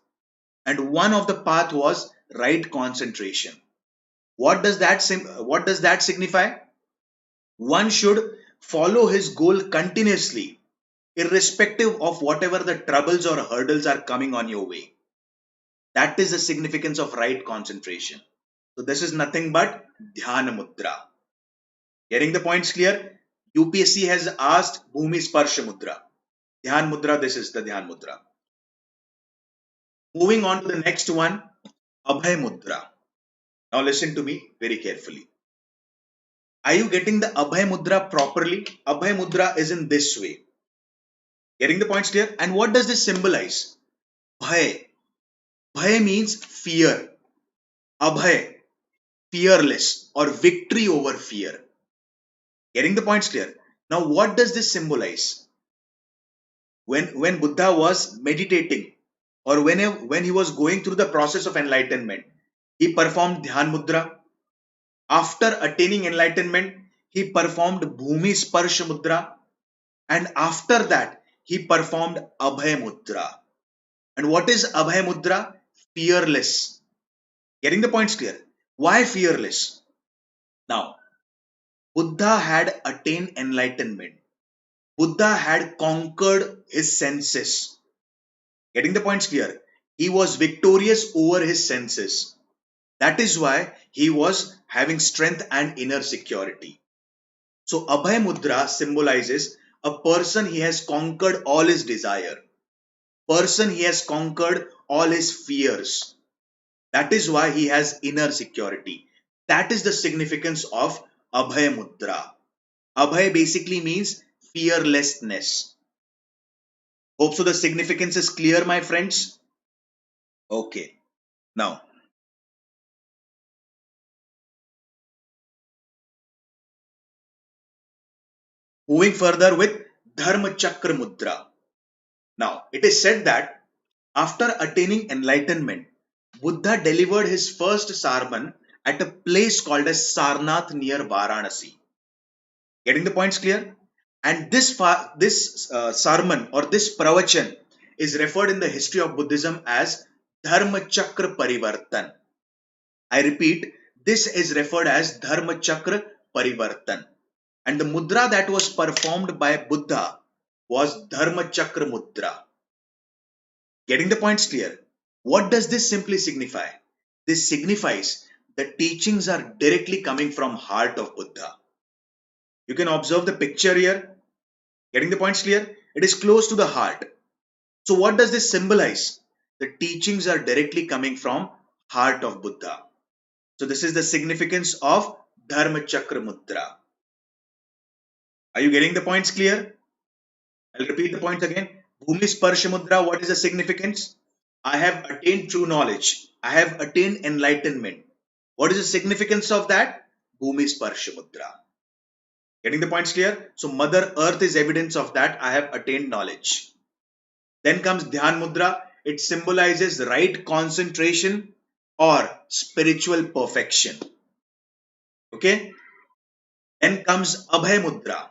and one of the path was right concentration. What does that signify? One should follow his goal continuously, irrespective of whatever the troubles or hurdles are coming on your way. That is the significance of right concentration. So this is nothing but Dhyana Mudra. Getting the points clear? UPSC has asked Bhumi Sparsha Mudra. Dhyan Mudra, this is the Dhyan Mudra. Moving on to the next one, Abhay Mudra. Now listen to me very carefully. Are you getting the Abhay Mudra properly? Abhay Mudra is in this way. Getting the points clear? And what does this symbolize? Bhay. Bhay means fear. Abhay. fearless or victory over fear. Getting the points clear? Now, what does this symbolize? When Buddha was meditating or when he was going through the process of enlightenment, he performed Dhyan Mudra. After attaining enlightenment, he performed Bhumi Sparsh Mudra. And after that, he performed Abhay Mudra. And what is Abhay Mudra? Fearless. Getting the points clear? Why fearless? Now, Buddha had attained enlightenment. Buddha had conquered his senses. Getting the points clear? He was victorious over his senses. That is why he was having strength and inner security. So Abhay Mudra symbolizes a person he has conquered all his desire. Person he has conquered all his fears. That is why he has inner security. That is the significance of Abhay Mudra. Abhay basically means fearlessness. Hope so the significance is clear, my friends. Okay. Now, moving further with Dharma Chakra Mudra. Now, it is said that after attaining enlightenment, Buddha delivered his first sermon at a place called as Sarnath near Varanasi. Getting the points clear? And this sermon or this pravachan is referred in the history of Buddhism as Dharma Chakra Parivartan. I repeat, this is referred as Dharma Chakra Parivartan. And the mudra that was performed by Buddha was Dharma Chakra Mudra. Getting the points clear? What does this simply signify? This signifies the teachings are directly coming from heart of Buddha. You can observe the picture here. Getting the points clear? It is close to the heart. So what does this symbolize? The teachings are directly coming from heart of Buddha. So this is the significance of Dharma Chakra Mudra. Are you getting the points clear? I'll repeat the points again. Bhumi Sparsha Mudra, what is the significance? I have attained true knowledge. I have attained enlightenment. What is the significance of that? Bhumi Sparsha Mudra. Getting the points clear? So Mother Earth is evidence of that. I have attained knowledge. Then comes Dhyan Mudra. It symbolizes right concentration or spiritual perfection. Okay. Then comes Abhay Mudra.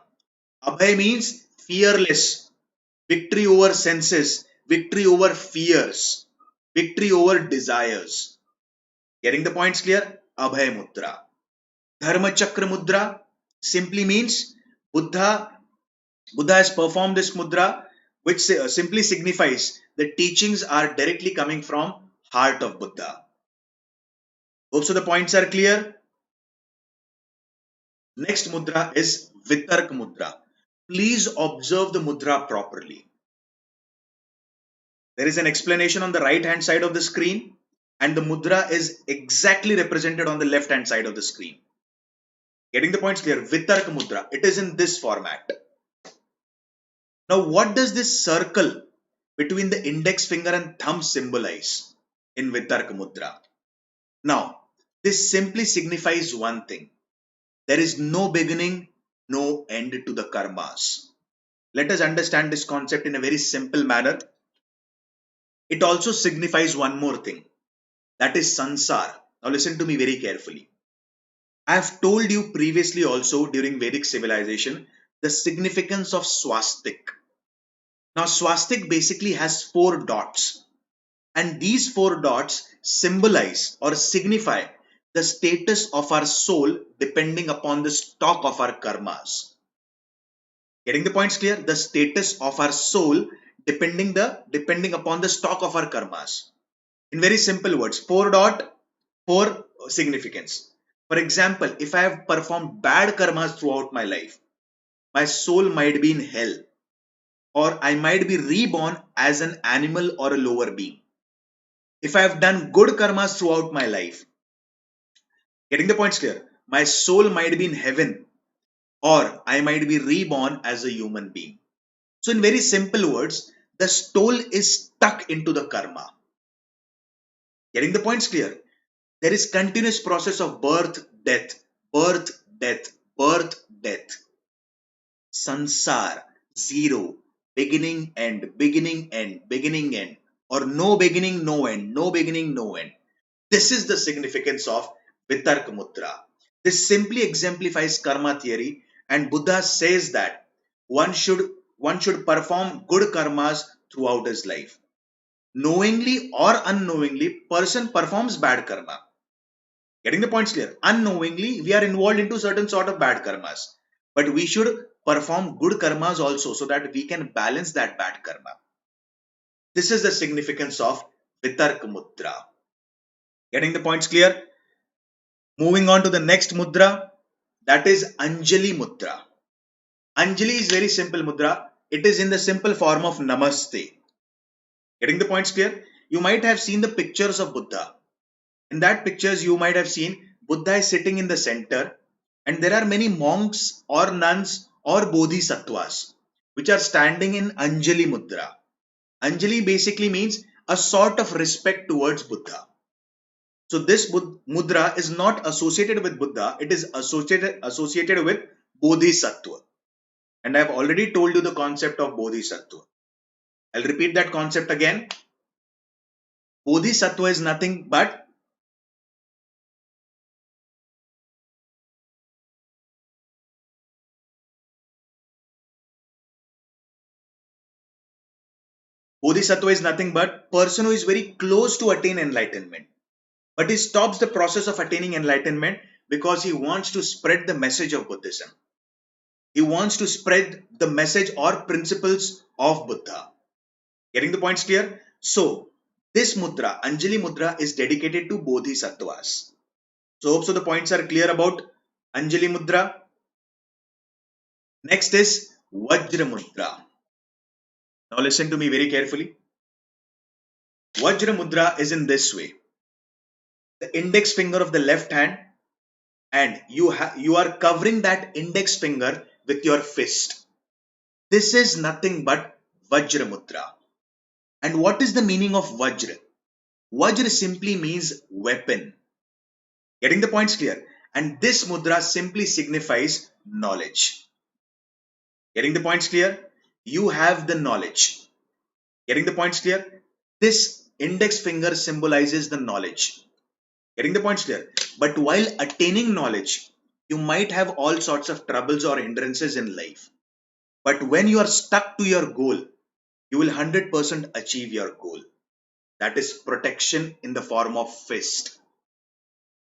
Abhay means fearless, victory over senses, victory over fears, victory over desires. Getting the points clear? Abhay Mudra. Dharma Chakra Mudra simply means Buddha has performed this mudra, which simply signifies the teachings are directly coming from heart of Buddha. Hope so the points are clear. Next mudra is Vitark Mudra. Please observe the mudra properly. There is an explanation on the right hand side of the screen and the mudra is exactly represented on the left hand side of the screen. Getting the points clear? Vitark Mudra. It is in this format. Now, what does this circle between the index finger and thumb symbolize in Vitark Mudra? Now, this simply signifies one thing. There is no beginning, no end to the karmas. Let us understand this concept in a very simple manner. It also signifies one more thing. That is sansar. Now listen to me very carefully. I have told you previously also during Vedic civilization the significance of swastik. Now swastik basically has 4 dots. And these 4 dots symbolize or signify the status of our soul depending upon the stock of our karmas. Getting the points clear? The status of our soul depending upon the stock of our karmas. In very simple words, 4 dot, 4 significance. For example, if I have performed bad karmas throughout my life, my soul might be in hell, or I might be reborn as an animal or a lower being. If I have done good karmas throughout my life, getting the points clear, my soul might be in heaven, or I might be reborn as a human being. So in very simple words, the soul is stuck into the karma. Getting the points clear? There is continuous process of birth, death, birth, death, birth, death. Sansar, zero, beginning, end, beginning, end, beginning, end, or no beginning, no end, no beginning, no end. This is the significance of Vitark Mudra. This simply exemplifies karma theory, and Buddha says that one should one should perform good karmas throughout his life. Knowingly or unknowingly, person performs bad karma. Getting the points clear? Unknowingly, we are involved into certain sort of bad karmas, but we should perform good karmas also so that we can balance that bad karma. This is the significance of Vitark Mudra. Getting the points clear? Moving on to the next mudra, that is Anjali Mudra. Anjali is very simple mudra. It is in the simple form of Namaste. Getting the points clear? You might have seen the pictures of Buddha. In that pictures, you might have seen Buddha is sitting in the center, and there are many monks or nuns or bodhisattvas which are standing in Anjali Mudra. Anjali basically means a sort of respect towards Buddha. So this mudra is not associated with Buddha, it is associated with Bodhisattva. And I have already told you the concept of Bodhisattva. I'll repeat that concept again. Bodhisattva is nothing but person who is very close to attain enlightenment. But he stops the process of attaining enlightenment because he wants to spread the message of Buddhism. He wants to spread the message or principles of Buddha. Getting the points clear? So, this mudra, Anjali Mudra, is dedicated to Bodhisattvas. So, hope so the points are clear about Anjali Mudra. Next is Vajra Mudra. Now, listen to me very carefully. Vajra Mudra is in this way. The index finger of the left hand, and you are covering that index finger with your fist. This is nothing but Vajra Mudra. And what is the meaning of Vajra? Vajra simply means weapon. Getting the points clear? And this mudra simply signifies knowledge. Getting the points clear? You have the knowledge. Getting the points clear? This index finger symbolizes the knowledge. Getting the points clear? But while attaining knowledge, you might have all sorts of troubles or hindrances in life. But when you are stuck to your goal, you will 100% achieve your goal. That is protection in the form of fist.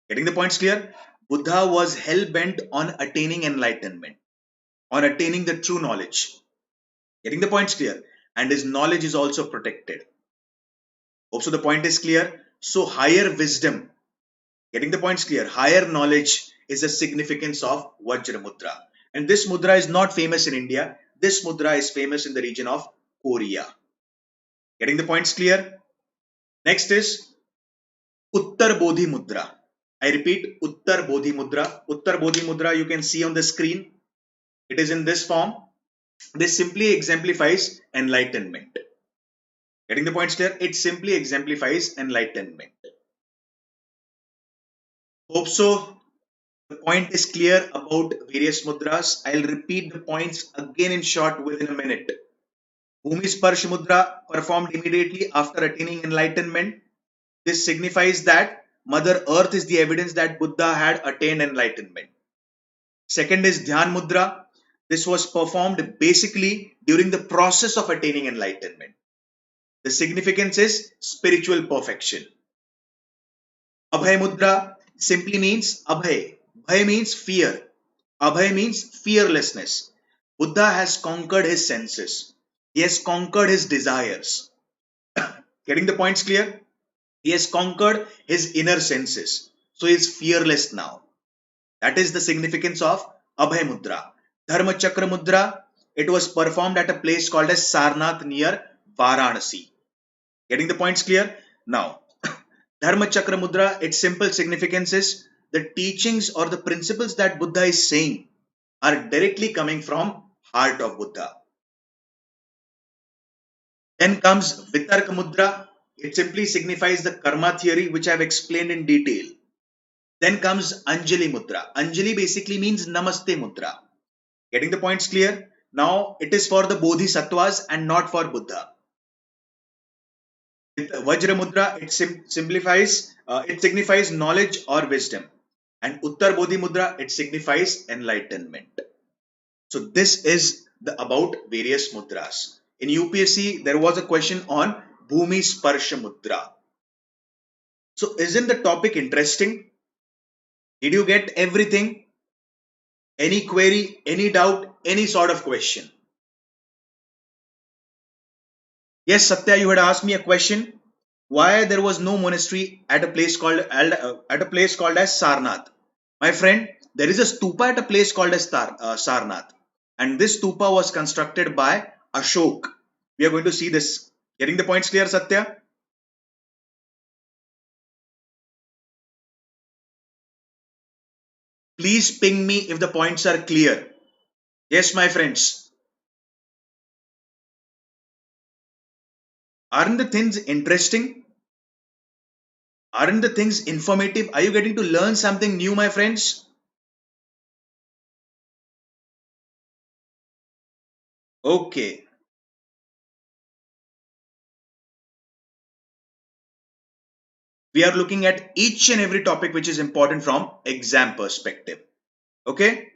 Getting the points clear? Buddha was hell-bent on attaining enlightenment, on attaining the true knowledge. Getting the points clear? And his knowledge is also protected. Hope so the point is clear. So higher wisdom, getting the points clear, higher knowledge is the significance of Vajra Mudra. And this mudra is not famous in India. This mudra is famous in the region of Korea. Getting the points clear? Next is Uttar Bodhi Mudra. I repeat, Uttar Bodhi Mudra. Uttar Bodhi Mudra you can see on the screen. It is in this form. This simply exemplifies enlightenment. Getting the points clear? It simply exemplifies enlightenment. Hope so. The point is clear about various mudras. I'll repeat the points again in short within a minute. Bhumi Sparsh Mudra performed immediately after attaining enlightenment. This signifies that Mother Earth is the evidence that Buddha had attained enlightenment. Second is Dhyan Mudra. This was performed basically during the process of attaining enlightenment. The significance is spiritual perfection. Abhay Mudra simply means Abhay. Bhay means fear. Abhay means fearlessness. Buddha has conquered his senses. He has conquered his desires. Getting the points clear? He has conquered his inner senses. So he is fearless now. That is the significance of Abhay Mudra. Dharma Chakra Mudra, it was performed at a place called as Sarnath near Varanasi. Getting the points clear? Now, Dharma Chakra Mudra, its simple significance is the teachings or the principles that Buddha is saying are directly coming from heart of Buddha. Then comes Vitarka Mudra. It simply signifies the karma theory which I have explained in detail. Then comes Anjali Mudra. Anjali basically means Namaste Mudra. Getting the points clear? Now it is for the Bodhisattvas and not for Buddha. With Vajra Mudra, it it signifies knowledge or wisdom. And Uttar Bodhi Mudra, it signifies enlightenment. So this is about various mudras. In UPSC, there was a question on Bhumi Sparsha Mudra. So isn't the topic interesting? Did you get everything? Any query, any doubt, any sort of question? Yes, Satya, you had asked me a question. Why there was no monastery at a place called as Sarnath? My friend, there is a stupa at a place called as Sarnath, and this stupa was constructed by Ashok. We are going to see this. Getting the points clear, Satya? Please ping me if the points are clear. Yes, my friends. Aren't the things interesting? Aren't the things informative? Are you getting to learn something new, my friends? Okay. We are looking at each and every topic which is important from exam perspective. Okay.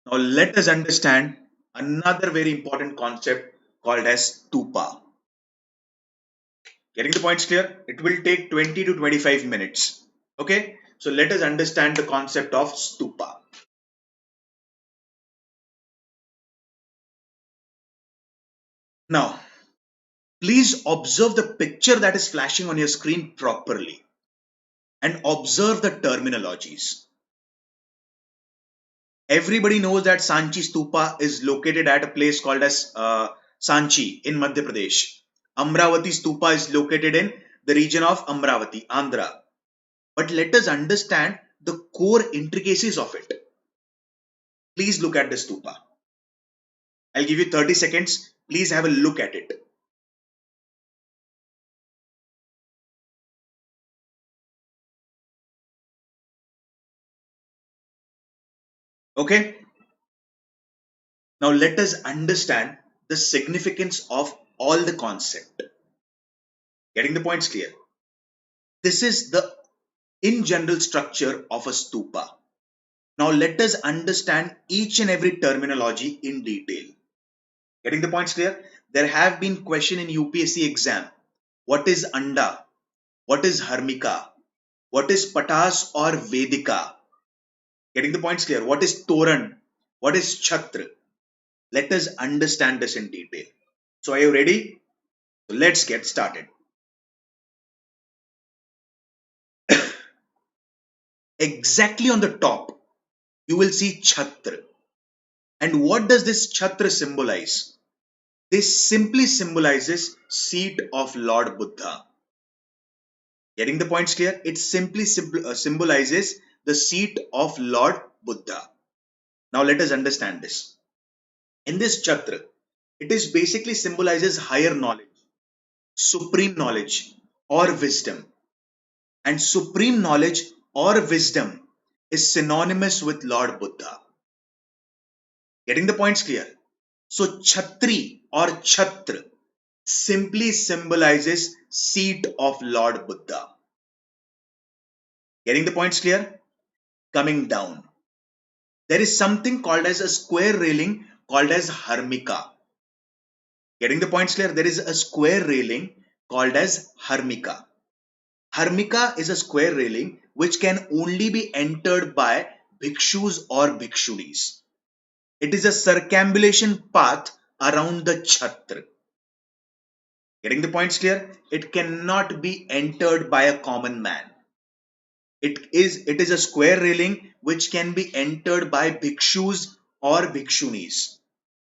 Now let us understand another very important concept called as stupa. Getting the points clear? It will take 20 to 25 minutes. Okay. So let us understand the concept of stupa. Now, please observe the picture that is flashing on your screen properly and observe the terminologies. Everybody knows that Sanchi Stupa is located at a place called as Sanchi in Madhya Pradesh. Amravati Stupa is located in the region of Amravati, Andhra. But let us understand the core intricacies of it. Please look at the stupa. I'll give you 30 seconds. Please have a look at it. Okay. Now let us understand the significance of all the concept. Getting the points clear? This is the in general structure of a stupa. Now let us understand each and every terminology in detail. Getting the points clear? There have been questions in UPSC exam. What is Anda? What is Harmika? What is Patas or Vedika? Getting the points clear? What is Toran? What is Chhatra? Let us understand this in detail. So are you ready? So let's get started. Exactly on the top, you will see Chhatra. And what does this Chhatra symbolize? This simply symbolizes seat of Lord Buddha. Getting the points clear? It simply symbolizes the seat of Lord Buddha. Now let us understand this. In this Chhatra, it is basically symbolizes higher knowledge, supreme knowledge or wisdom. And supreme knowledge or wisdom is synonymous with Lord Buddha. Getting the points clear? So Chhatri or Chhatra simply symbolizes seat of Lord Buddha. Getting the points clear? Coming down. There is something called as a square railing called as Harmika. Getting the points clear? There is a square railing called as Harmika. Harmika is a square railing which can only be entered by bhikshus or bhikshunis. It is a circumambulation path around the chhatra. Getting the points clear? It cannot be entered by a common man. It is a square railing which can be entered by bhikshus or bhikshunis.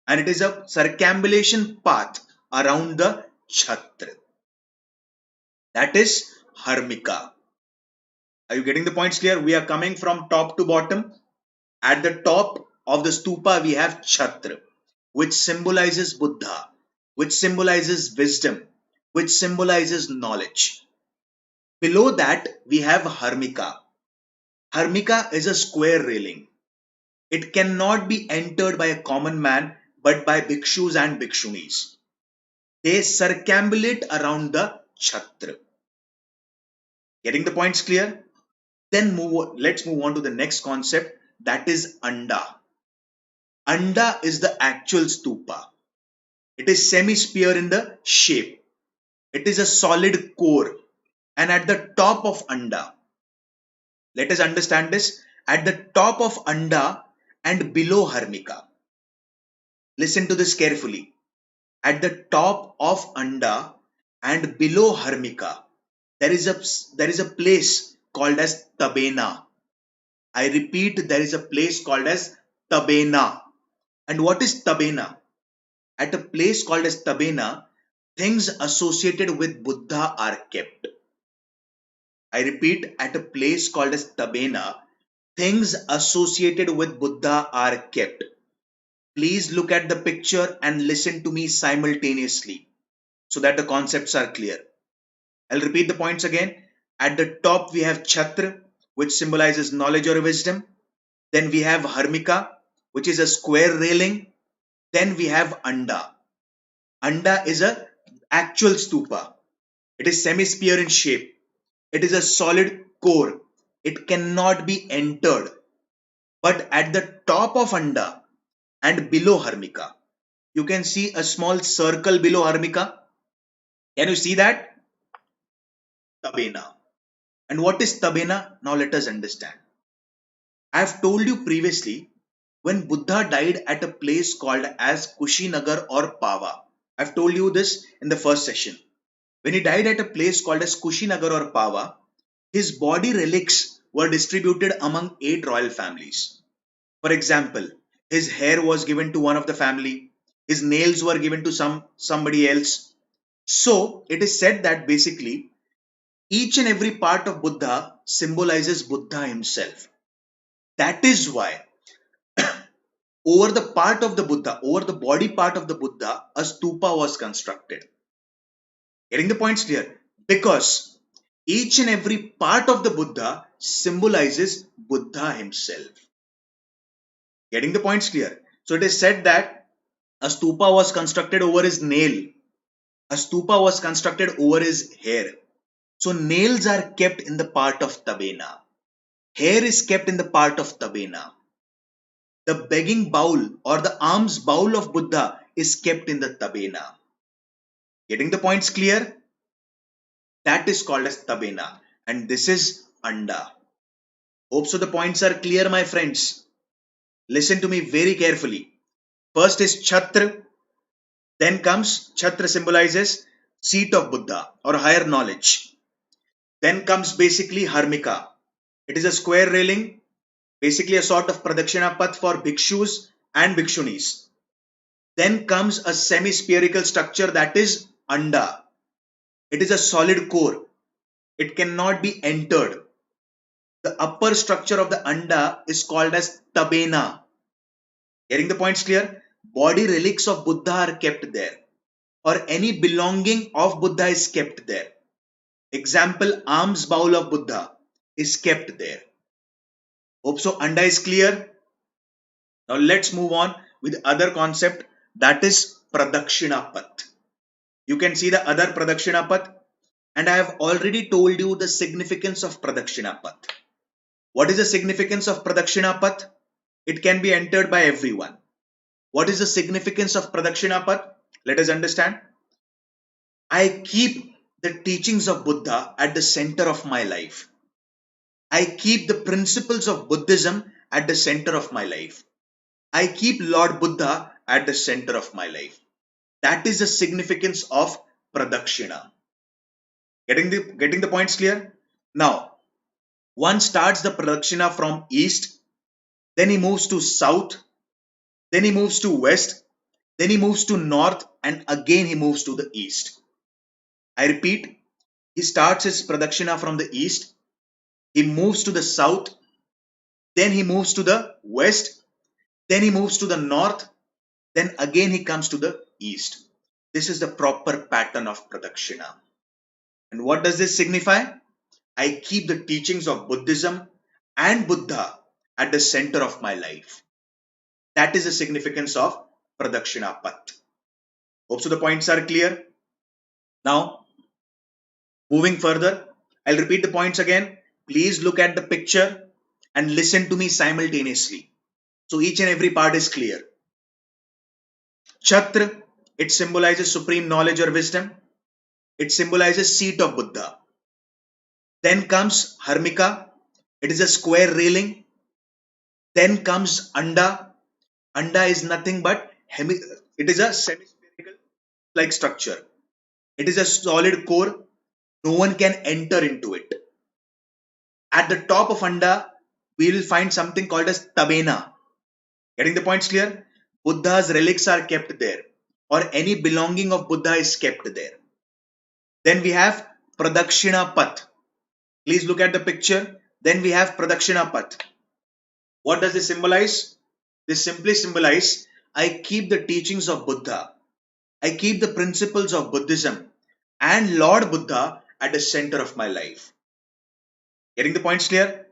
And it is a circumambulation path around the chhatra. That is Harmika. Are you getting the points clear? We are coming from top to bottom. At the top of the stupa, we have Chhatra, which symbolizes Buddha, which symbolizes wisdom, which symbolizes knowledge. Below that, we have Harmika. Harmika is a square railing. It cannot be entered by a common man but by bhikshus and bhikshunis. They circumambulate around the chhatra. Getting the points clear? Then let's move on to the next concept, that is Anda. Anda is the actual stupa. It is semi-sphere in the shape. It is a solid core. And at the top of Anda, let us understand this, at the top of Anda and below Harmika. Listen to this carefully. At the top of Anda and below Harmika, there is a place called as Tabena. I repeat, there is a place called as Tabena. And what is Tabena? At a place called as Tabena, things associated with Buddha are kept. I repeat, at a place called as Tabena, things associated with Buddha are kept. Please look at the picture and listen to me simultaneously so that the concepts are clear. I'll repeat the points again. At the top, we have Chhatra, which symbolizes knowledge or wisdom. Then we have Harmika, which is a square railing. Then we have Anda. Anda is a actual stupa. It is semi-sphere in shape. It is a solid core. It cannot be entered. But at the top of Anda and below Harmika, you can see a small circle below Harmika. Can you see that? Tabena. And what is Tabena? Now let us understand. I have told you previously, when Buddha died at a place called as Kushinagar or Pava. I've told you this in the first session. When he died at a place called as Kushinagar or Pava, his body relics were distributed among 8 royal families. For example, his hair was given to one of the family, his nails were given to somebody else. So it is said that basically each and every part of Buddha symbolizes Buddha himself. That is why over the body part of the Buddha, a stupa was constructed. Getting the points clear? Because each and every part of the Buddha symbolizes Buddha himself. Getting the points clear? So it is said that a stupa was constructed over his nail. A stupa was constructed over his hair. So nails are kept in the part of Tabena. Hair is kept in the part of Tabena. The begging bowl or the alms bowl of Buddha is kept in the Tabena. Getting the points clear? That is called as Tabena. And this is Anda. Hope so the points are clear, my friends. Listen to me very carefully. First is Chhatra. Then comes Chhatra symbolizes seat of Buddha or higher knowledge. Then comes basically Harmika. It is a square railing, basically a sort of pradakshina path for bhikshus and bhikshunis. Then comes a semi-spherical structure, that is Anda. It is a solid core. It cannot be entered. The upper structure of the Anda is called as Tabena. Getting the points clear? Body relics of Buddha are kept there, or any belonging of Buddha is kept there. Example, alms bowl of Buddha is kept there. Hope so Anda is clear. Now let's move on with other concept, that is Pradakshina Path. You can see the other Pradakshina Path, and I have already told you the significance of Pradakshina Path. What is the significance of Pradakshina Path? It can be entered by everyone. What is the significance of Pradakshina Path? Let us understand. I keep the teachings of Buddha at the center of my life. I keep the principles of Buddhism at the center of my life. I keep Lord Buddha at the center of my life. That is the significance of Pradakshina. Getting the points clear? Now, one starts the Pradakshina from east, then he moves to south, then he moves to west, then he moves to north, and again he moves to the east. I repeat, he starts his Pradakshina from the east, he moves to the south, then he moves to the west, then he moves to the north, then again he comes to the east. This is the proper pattern of Pradakshina. And what does this signify? I keep the teachings of Buddhism and Buddha at the center of my life. That is the significance of Pradakshina Path. Hope so the points are clear. Now, moving further, I'll repeat the points again. Please look at the picture and listen to me simultaneously. So each and every part is clear. Chhatra, it symbolizes supreme knowledge or wisdom. It symbolizes seat of Buddha. Then comes Harmika. It is a square railing. Then comes Anda. Anda is nothing but it is a semi-spherical like structure. It is a solid core. No one can enter into it. At the top of Anda, we will find something called as Tabena. Getting the points clear? Buddha's relics are kept there, or any belonging of Buddha is kept there. Then we have Pradakshina Path. Please look at the picture. Then we have Pradakshina Path. What does this symbolize? This simply symbolizes I keep the teachings of Buddha. I keep the principles of Buddhism and Lord Buddha at the center of my life. Getting the points clear?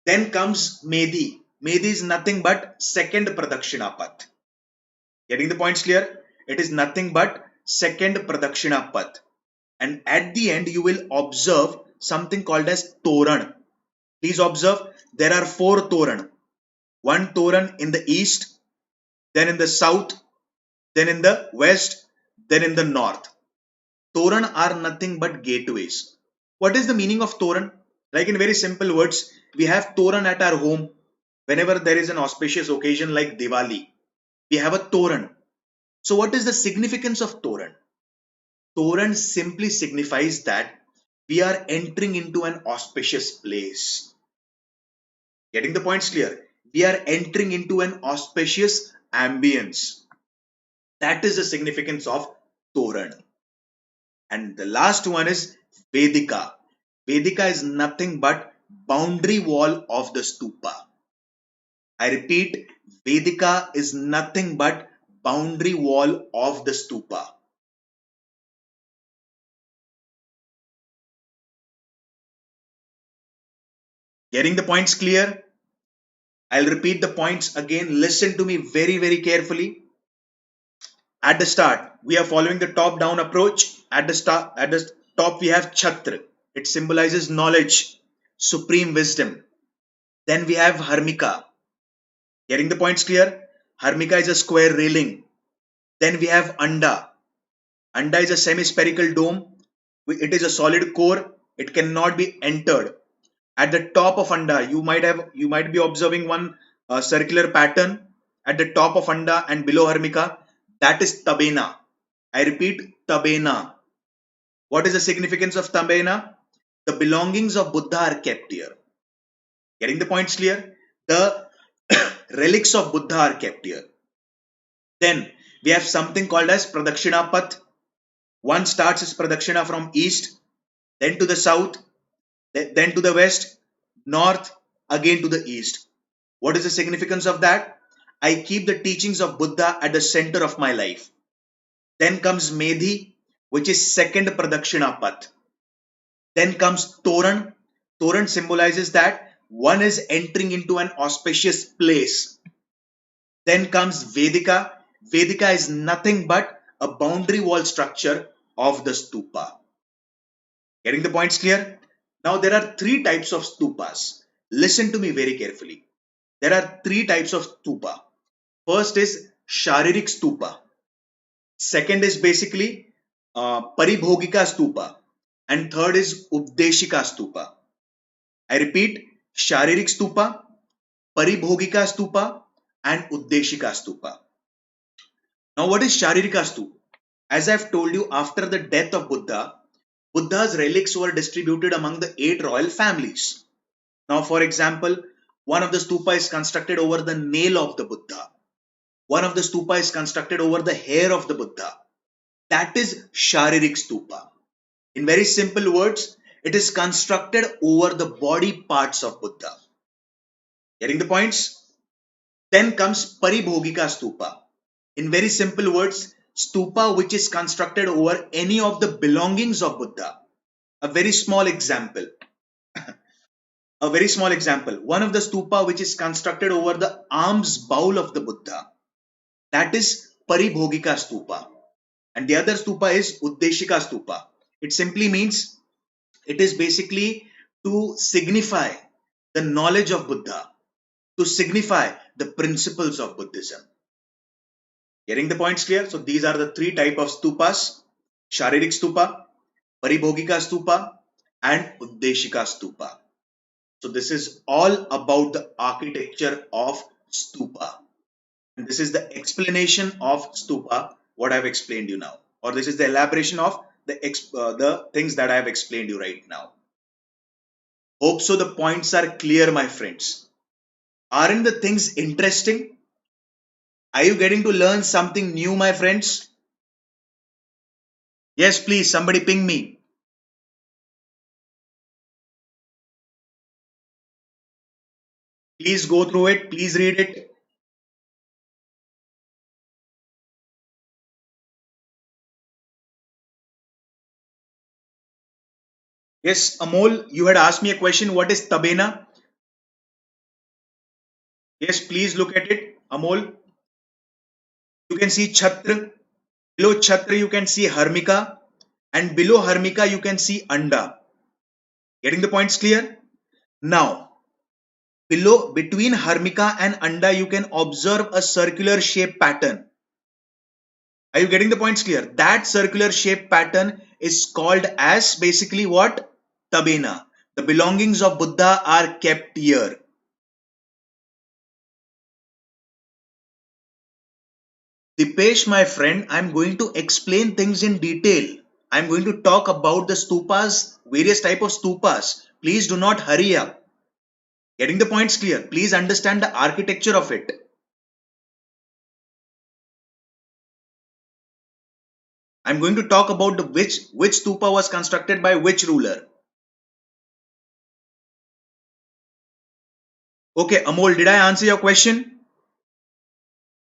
Then comes Medhi. Medhi is nothing but second Pradakshina Path. Getting the points clear? It is nothing but second Pradakshina Path. And at the end, you will observe something called as Toran. Please observe, there are 4 Toran. One Toran in the east, then in the south, then in the west, then in the north. Toran are nothing but gateways. What is the meaning of Toran? Like in very simple words, we have Toran at our home. Whenever there is an auspicious occasion like Diwali, we have a Toran. So what is the significance of Toran? Toran simply signifies that we are entering into an auspicious place. Getting the points clear? We are entering into an auspicious ambience. That is the significance of Toran. And the last one is Vedika. Vedika is nothing but boundary wall of the stupa. I repeat, Vedika is nothing but boundary wall of the stupa. Getting the points clear? I'll repeat the points again. Listen to me very, very carefully. At the start, we are following the top-down approach. At the top, we have Chhatra. It symbolizes knowledge, supreme wisdom. Then we have Harmika. Getting the points clear? Harmika is a square railing. Then we have Anda. Anda is a semi-spherical dome. It is a solid core. It cannot be entered. At the top of Anda, you might be observing one circular pattern at the top of Anda and below Harmika. That is Tabena. I repeat, Tabena. What is the significance of Tabena? The belongings of Buddha are kept here. Getting the points clear? The relics of Buddha are kept here. Then we have something called as Pradakshina Path. One starts as Pradakshina from east, then to the south, then to the west, north, again to the east. What is the significance of that? I keep the teachings of Buddha at the center of my life. Then comes Medhi, which is second Pradakshina Path. Then comes Toran. Toran symbolizes that one is entering into an auspicious place. Then comes Vedika. Vedika is nothing but a boundary wall structure of the stupa. Getting the points clear? Now there are 3 types of stupas. Listen to me very carefully. There are 3 types of stupa. First is Sharirik stupa. Second is basically Paribhogika stupa. And third is Updeshika stupa. I repeat, Sharirik stupa, Paribhogika stupa and Uddeshika stupa. Now what is Sharirika stupa? As I have told you, after the death of Buddha, Buddha's relics were distributed among the 8 royal families. Now for example, one of the stupa is constructed over the nail of the Buddha. One of the stupa is constructed over the hair of the Buddha. That is Sharirik stupa. In very simple words, it is constructed over the body parts of Buddha. Getting the points? Then comes Paribhogika stupa. In very simple words, stupa which is constructed over any of the belongings of Buddha. A very small example. A very small example. One of the stupa which is constructed over the arms bowl of the Buddha, that is Paribhogika stupa. And the other stupa is Uddeshika stupa. It simply means, it is basically to signify the knowledge of Buddha, to signify the principles of Buddhism. Getting the points clear? So these are the three type of stupas: Sharirik stupa, Paribhogika stupa, and Uddeshika stupa. So this is all about the architecture of stupa. And this is the explanation of stupa, what I've explained you now. Or this is the elaboration of the things that I have explained you right now. Hope so the points are clear, my friends. Aren't the things interesting? Are you getting to learn something new, my friends? Yes, please, somebody ping me. Please go through it. Please read it. Yes, Amol, you had asked me a question. What is Tabena? Yes, please look at it. Amol, you can see Chhatra. Below Chhatra, you can see Harmika. And below Harmika, you can see Anda. Getting the points clear? Now, between Harmika and Anda, you can observe a circular shape pattern. Are you getting the points clear? That circular shape pattern is called as basically what? Tabena. The belongings of Buddha are kept here. Dipesh, my friend, I'm going to explain things in detail. I'm going to talk about the stupas, various type of stupas. Please do not hurry up. Getting the points clear? Please understand the architecture of it. I'm going to talk about the which stupa was constructed by which ruler. Okay, Amol, did I answer your question?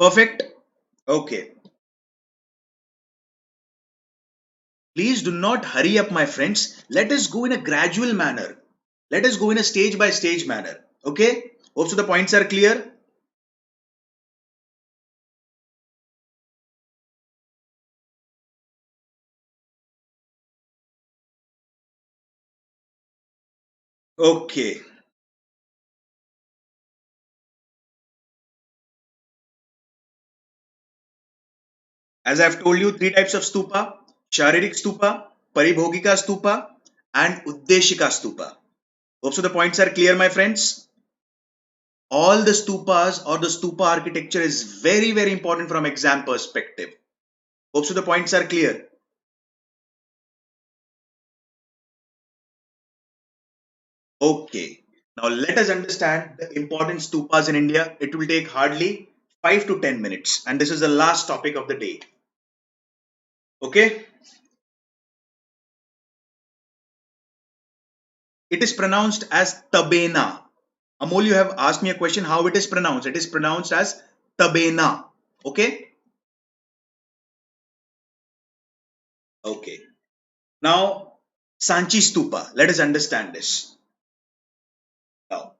Perfect. Okay. Please do not hurry up, my friends. Let us go in a gradual manner. Let us go in a stage by stage manner. Okay? Hope so the points are clear. Okay. As I've told you, three types of stupa: Sharirik stupa, Paribhogika stupa, and Uddeshika stupa. Hope so the points are clear, my friends. All the stupas or the stupa architecture is very, very important from exam perspective. Hope so the points are clear. Okay. Now let us understand the important stupas in India. It will take hardly 5 to 10 minutes. And this is the last topic of the day. Okay. It is pronounced as Tabena. Amol, you have asked me a question how it is pronounced. It is pronounced as Tabena. Okay. Okay. Now, Sanchi Stupa. Let us understand this. Now,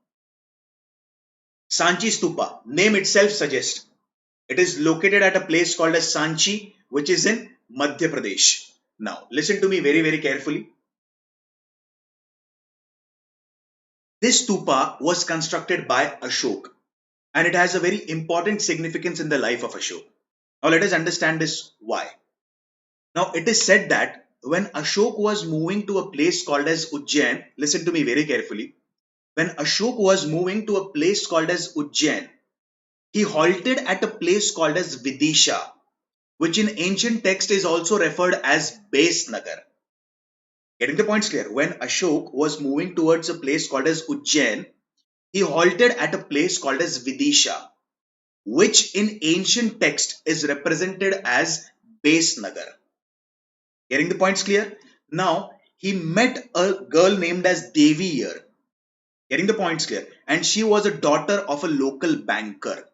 Sanchi Stupa, name itself suggests it is located at a place called as Sanchi, which is in Madhya Pradesh. Now, listen to me very, very carefully. This stupa was constructed by Ashok, and it has a very important significance in the life of Ashok. Now, let us understand this why. Now, it is said that when Ashok was moving to a place called as Ujjain, listen to me very carefully. When Ashok was moving to a place called as Ujjain, he halted at a place called as Vidisha, which in ancient text is also referred as Base Nagar. Getting the points clear? When Ashok was moving towards a place called as Ujjain, he halted at a place called as Vidisha, which in ancient text is represented as Base Nagar. Getting the points clear? Now, he met a girl named as Devi here. Getting the points clear? And she was a daughter of a local banker.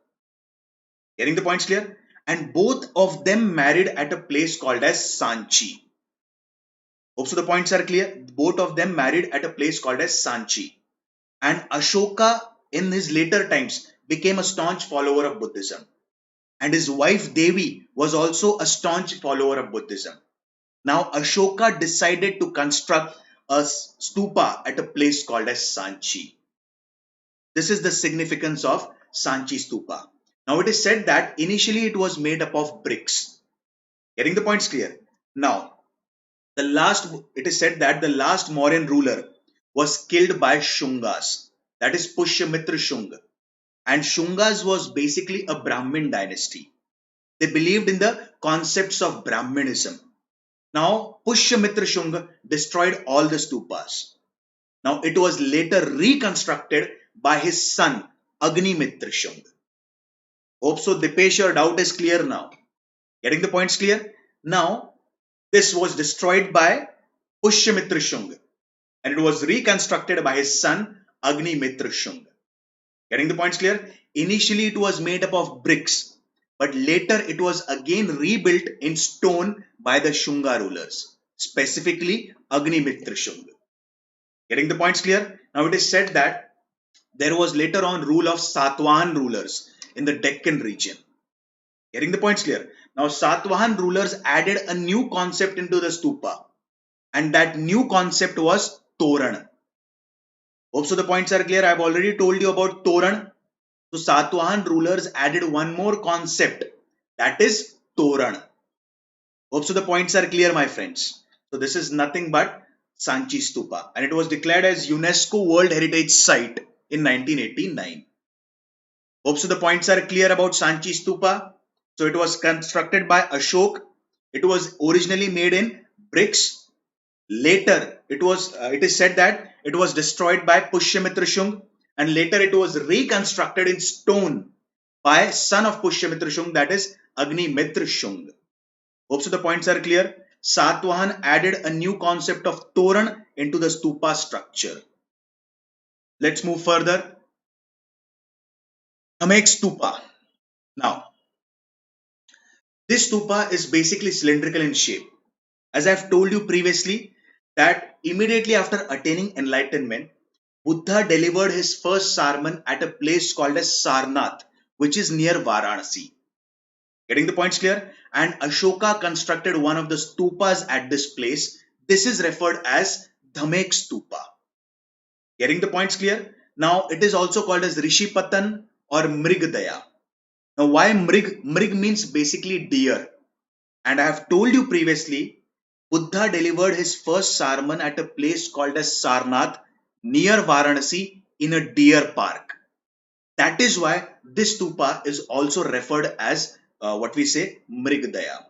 Getting the points clear? And both of them married at a place called as Sanchi. Hope so the points are clear. Both of them married at a place called as Sanchi. And Ashoka in his later times became a staunch follower of Buddhism. And his wife Devi was also a staunch follower of Buddhism. Now Ashoka decided to construct a stupa at a place called as Sanchi. This is the significance of Sanchi stupa. Now it is said that initially it was made up of bricks. Getting the points clear? Now, it is said that the last Mauryan ruler was killed by Shungas, that is Pushyamitra Shunga. And Shungas was basically a Brahmin dynasty. They believed in the concepts of Brahminism. Now, Pushyamitra Shunga destroyed all the stupas. Now, it was later reconstructed by his son, Agnimitra Shunga. Hope so, Dipesh, your doubt is clear now. Getting the points clear? Now, this was destroyed by Pushyamitra Shunga and it was reconstructed by his son, Agnimitra Shunga. Getting the points clear? Initially, it was made up of bricks, but later it was again rebuilt in stone by the Shunga rulers, specifically Agnimitra Shunga. Getting the points clear? Now it is said that there was later on rule of Satwahan rulers in the Deccan region. Getting the points clear? Now Satwahan rulers added a new concept into the stupa, and that new concept was Toran. Hope so the points are clear. I have already told you about Toran. So Satwahan rulers added one more concept, that is Toran. Hope so the points are clear, my friends. So this is nothing but Sanchi Stupa, and it was declared as UNESCO World Heritage Site in 1989. Hope so the points are clear about Sanchi Stupa. So it was constructed by Ashok. It was originally made in bricks. Later, it is said that it was destroyed by Pushyamitra Shunga, and later it was reconstructed in stone by son of Pushyamitra Shunga, that is Agnimitra Shunga. Hope so the points are clear. Satwahan added a new concept of Toran into the stupa structure. Let's move further. Dhamek stupa. Now, this stupa is basically cylindrical in shape. As I've told you previously, that immediately after attaining enlightenment, Buddha delivered his first sermon at a place called as Sarnath, which is near Varanasi. Getting the points clear? And Ashoka constructed one of the stupas at this place. This is referred as Dhamek Stupa. Getting the points clear? Now it is also called as Rishipatan or Mrigdaya. Now why Mrig? Mrig means basically deer. And I have told you previously, Buddha delivered his first sermon at a place called as Sarnath near Varanasi in a deer park. That is why this stupa is also referred as what we say Mrigdaya.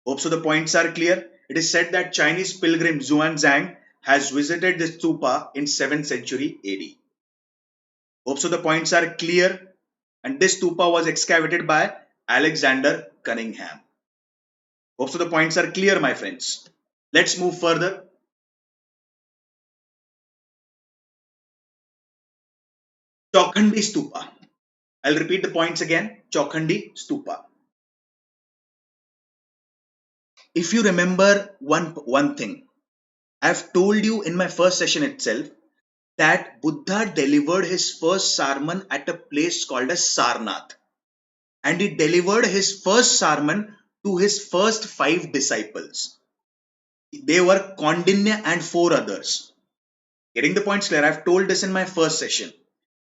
Hope so the points are clear. It is said that Chinese pilgrim Xuanzang has visited this stupa in 7th century AD. Hope so the points are clear. And this stupa was excavated by Alexander Cunningham. Hope so the points are clear, my friends. Let's move further. Chaukhandi Stupa. I'll repeat the points again. Chaukhandi Stupa. If you remember one thing, I've told you in my first session itself that Buddha delivered his first sermon at a place called as Sarnath. And he delivered his first sermon to his first 5 disciples. They were Kondinya and 4 others. Getting the points clear? I've told this in my first session.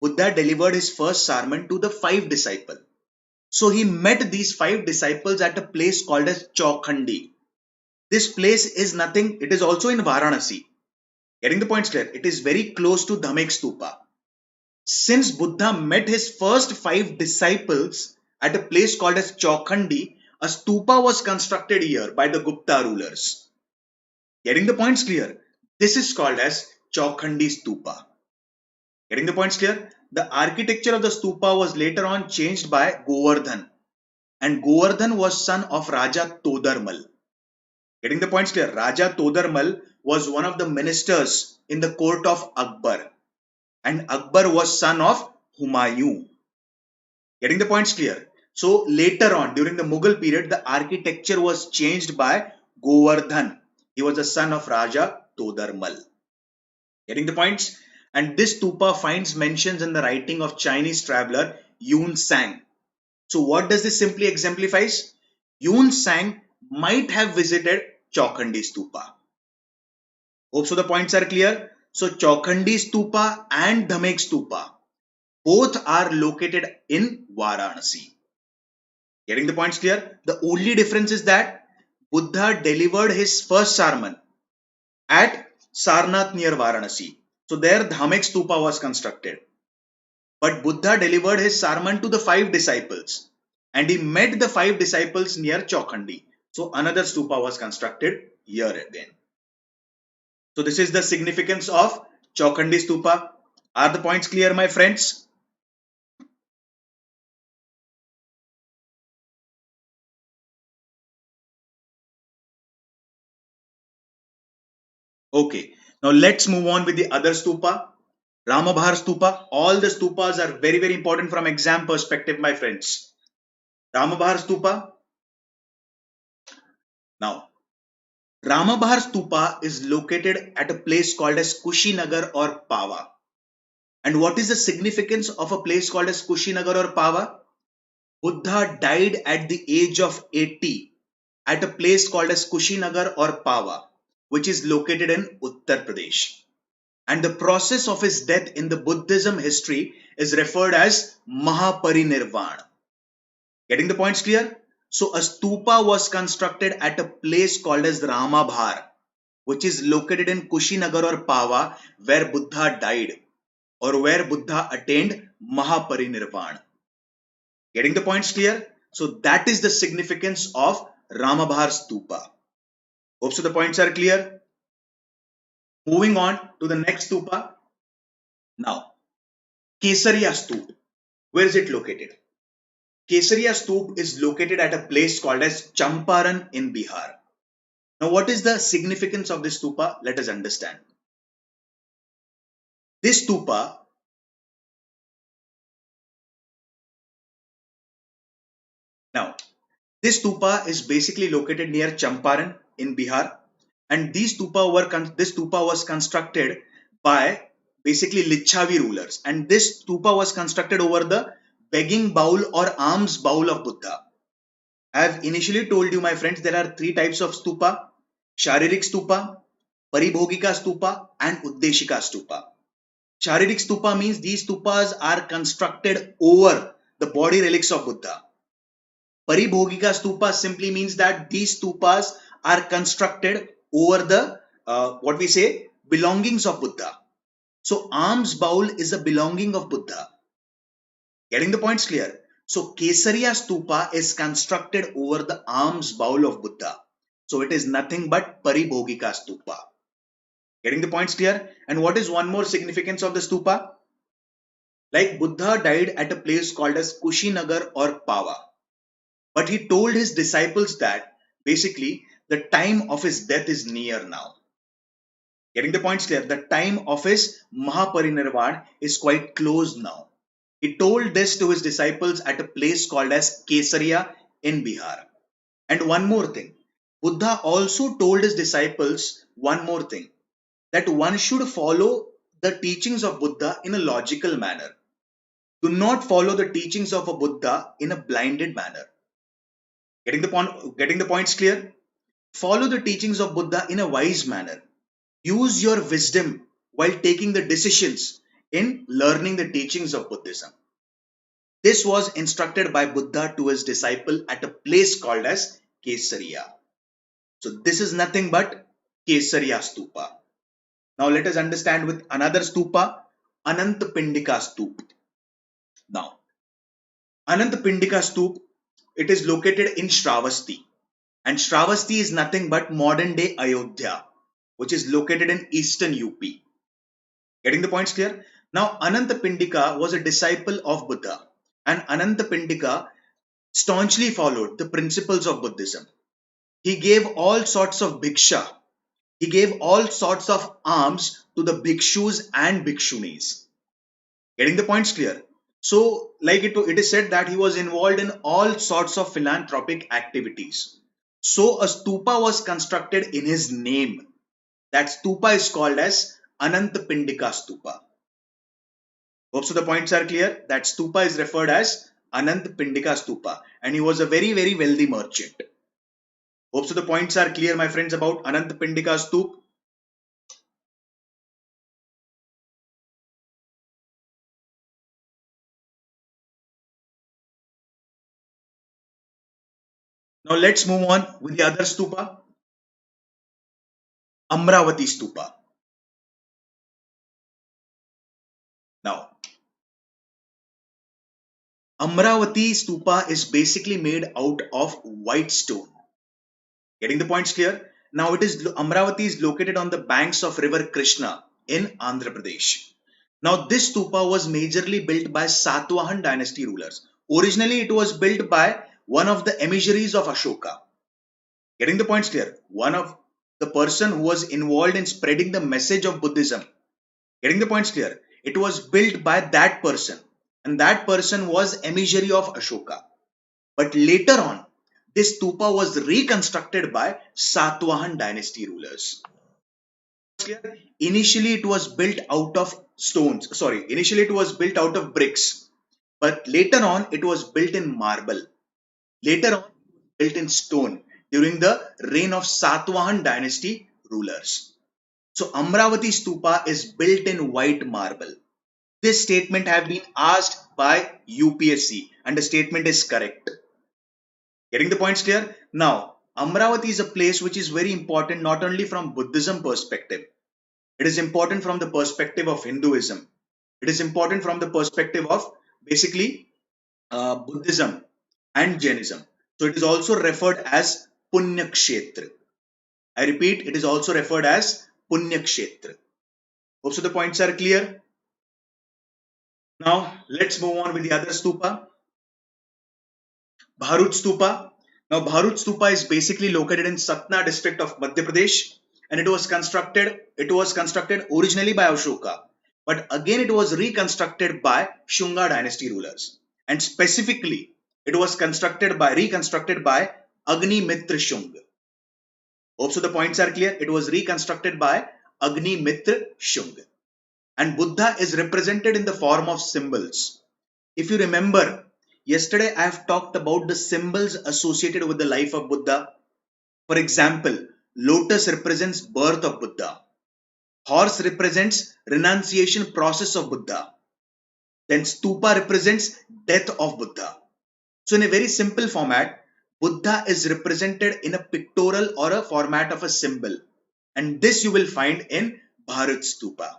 Buddha delivered his first sermon to the 5 disciples. So he met these 5 disciples at a place called as Chaukhandi. This place is nothing, it is also in Varanasi. Getting the points clear? It is very close to Dhamek Stupa. Since Buddha met his first 5 disciples at a place called as Chaukhandi, a stupa was constructed here by the Gupta rulers. Getting the points clear? This is called as Chaukhandi Stupa. Getting the points clear? The architecture of the stupa was later on changed by Govardhan. And Govardhan was son of Raja Todarmal. Getting the points clear? Raja Todarmal was one of the ministers in the court of Akbar. And Akbar was son of Humayun. Getting the points clear? So later on, during the Mughal period, the architecture was changed by Govardhan. He was the son of Raja Todarmal. Getting the points? And this stupa finds mentions in the writing of Chinese traveler Yun Sang. So what does this simply exemplifies? Yun Sang might have visited Chaukhandi Stupa. Hope so the points are clear. So Chaukhandi Stupa and Dhamek Stupa both are located in Varanasi. Getting the points clear? The only difference is that Buddha delivered his first sermon at Sarnath near Varanasi. So there Dhamek Stupa was constructed. But Buddha delivered his sermon to the 5 disciples and he met the 5 disciples near Chaukhandi. So another stupa was constructed here again. So this is the significance of Chaukhandi stupa. Are the points clear, my friends? Okay. Now let's move on with the other stupa. Ramabhar stupa. All the stupas are very, very important from exam perspective, my friends. Ramabhar stupa. Now, Ramabhar stupa is located at a place called as Kushinagar or Pava. And what is the significance of a place called as Kushinagar or Pava? Buddha died at the age of 80 at a place called as Kushinagar or Pava, which is located in Uttar Pradesh. And the process of his death in the Buddhism history is referred as Mahaparinirvana. Getting the points clear? So a stupa was constructed at a place called as Ramabhar, which is located in Kushinagar or Pava, where Buddha died or where Buddha attained Mahaparinirvana. Getting the points clear? So that is the significance of Ramabhar Stupa. Hope so the points are clear. Moving on to the next stupa. Now, Kesariya Stup. Where is it located? Kesariya Stup is located at a place called as Champaran in Bihar. Now, what is the significance of this stupa? Let us understand. This stupa Now, this stupa is basically located near Champaran in Bihar, and this stupa was constructed by basically Lichavi rulers, and this stupa was constructed over the begging bowl or alms bowl of Buddha. I have initially told you, my friends, there are 3 types of stupa: Sharirik stupa, Paribhogika stupa, and Uddeshika stupa. Sharirik stupa means these stupas are constructed over the body relics of Buddha. Paribhogika stupa simply means that these stupas are constructed over the what we say belongings of Buddha. So alms bowl is a belonging of Buddha. Getting the points clear? So Kesariya stupa is constructed over the alms bowl of Buddha. So it is nothing but Paribhogika stupa. Getting the points clear? And what is one more significance of the stupa? Like Buddha died at a place called as Kushinagar or Pava. But he told his disciples that basically the time of his death is near now. Getting the points clear? The time of his Mahaparinirvan is quite close now. He told this to his disciples at a place called as Kesariya in Bihar. And one more thing, Buddha also told his disciples one more thing, that one should follow the teachings of Buddha in a logical manner. Do not follow the teachings of a Buddha in a blinded manner. Getting the points clear? Follow the teachings of Buddha in a wise manner. Use your wisdom while taking the decisions in learning the teachings of Buddhism. This was instructed by Buddha to his disciple at a place called as Kesariya. So this is nothing but Kesariya Stupa. Now let us understand with another stupa, Anantapindika Stup. Now, Anantapindika Stup, it is located in Shravasti. And Shravasti is nothing but modern day Ayodhya, which is located in eastern UP. Getting the points clear? Now, Anantapindika was a disciple of Buddha, and Anantapindika staunchly followed the principles of Buddhism. He gave all sorts of bhiksha. He gave all sorts of alms to the bhikshus and bhikshunis. Getting the points clear? So, like it is said that he was involved in all sorts of philanthropic activities. So, a stupa was constructed in his name. That stupa is called as Anantapindika Stupa. Hope so the points are clear. That stupa is referred as Anant Pindika Stupa, and he was a very, very wealthy merchant. Hope so the points are clear, my friends, about Anant Pindika Stup. Now let's move on with the other stupa, Amravati Stupa. Now, Amravati Stupa is basically made out of white stone. Getting the points clear? Now Amravati is located on the banks of river Krishna in Andhra Pradesh. Now this stupa was majorly built by Satavahan dynasty rulers. Originally it was built by one of the emissaries of Ashoka. Getting the points clear? One of the person who was involved in spreading the message of Buddhism. Getting the points clear? It was built by that person, and that person was emissary of Ashoka. But later on, this stupa was reconstructed by Satavahan dynasty rulers. Initially, it was built out of stones. Sorry, initially it was built out of bricks, but later on it was built in marble. Later on, built in stone during the reign of Satavahan dynasty rulers. So Amravati Stupa is built in white marble. This statement have been asked by UPSC, and the statement is correct. Getting the points clear? Now, Amravati is a place which is very important not only from Buddhism perspective. It is important from the perspective of Hinduism. It is important from the perspective of basically Buddhism and Jainism. So it is also referred as Punya Kshetra. I repeat, it is also referred as Punya Kshetra. Hope so the points are clear. Now let's move on with the other stupa. Bharut Stupa. Now Bharut Stupa is basically located in Satna district of Madhya Pradesh, and it was constructed originally by Ashoka, but again it was reconstructed by Shunga dynasty rulers, and specifically it was reconstructed by Agni Mitra Shunga. Hope so the points are clear. It was reconstructed by Agni Mitra Shunga, and Buddha is represented in the form of symbols. If you remember, yesterday I have talked about the symbols associated with the life of Buddha. For example, lotus represents birth of Buddha. Horse represents renunciation process of Buddha. Then stupa represents death of Buddha. So in a very simple format, Buddha is represented in a pictorial or a format of a symbol. And this you will find in Bharat Stupa.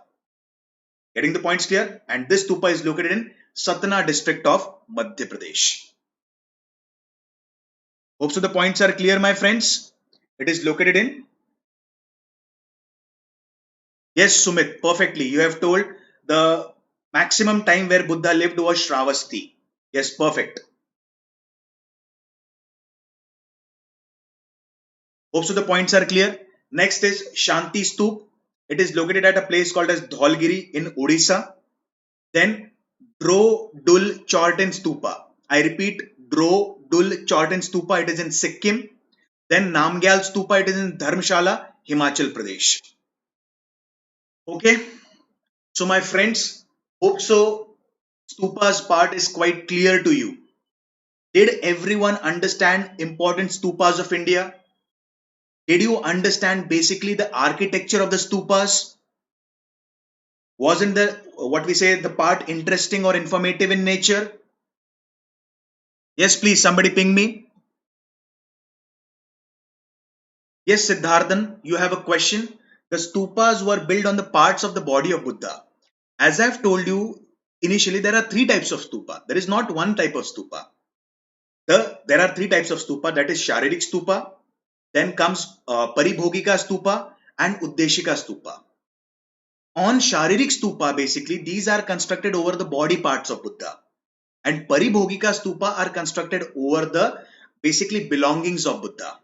Getting the points clear? And this stupa is located in Satna district of Madhya Pradesh. Hope so the points are clear, my friends. It is located in. Yes, Sumit, perfectly. You have told the maximum time where Buddha lived was Shravasti. Yes, perfect. Hope so the points are clear. Next is Shanti Stoop. It is located at a place called as Dholgiri in Odisha. Then Dro Dul Chorten Stupa. I repeat, Dro Dul Chorten Stupa. It is in Sikkim. Then Namgyal Stupa. It is in Dharmshala, Himachal Pradesh. Okay. So my friends, hope so stupas part is quite clear to you. Did everyone understand important stupas of India? Did you understand basically the architecture of the stupas? Wasn't the what we say the part interesting or informative in nature? Yes, please, somebody ping me. Yes, Siddharthan, you have a question. The stupas were built on the parts of the body of Buddha. As I've told you initially, there are three types of stupa. There is not one type of stupa. There are three types of stupa, that is Sharirik stupa, then comes Paribhogika stupa and Uddeshika stupa. On Sharirik stupa, basically, these are constructed over the body parts of Buddha, and Paribhogika stupa are constructed over the basically belongings of Buddha.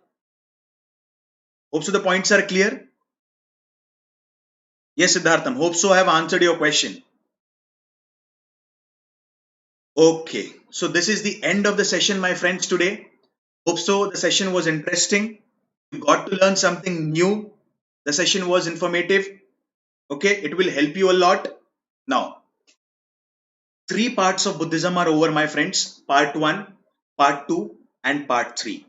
Hope so the points are clear. Yes, Siddhartham, hope so I have answered your question. Okay, so this is the end of the session, my friends, today. Hope so the session was interesting. You got to learn something new. The session was informative. Okay, it will help you a lot. Now, Three parts of Buddhism are over, my friends. Part 1, Part 2, and Part 3.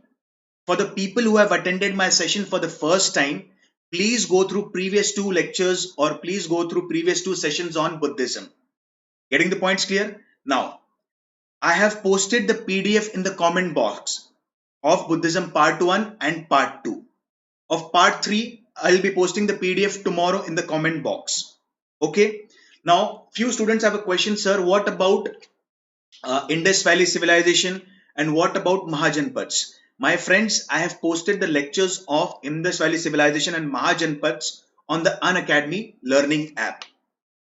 For the people who have attended my session for the first time, please go through previous two lectures or please go through previous two sessions on Buddhism. Getting the points clear? Now, I have posted the PDF in the comment box of Buddhism Part 1 and Part 2. Of Part 3, I'll be posting the PDF tomorrow in the comment box. Okay. Now, few students have a question, sir. What about Indus Valley Civilization and what about Mahajanpads? My friends, I have posted the lectures of Indus Valley Civilization and Mahajanpads on the Unacademy Learning app.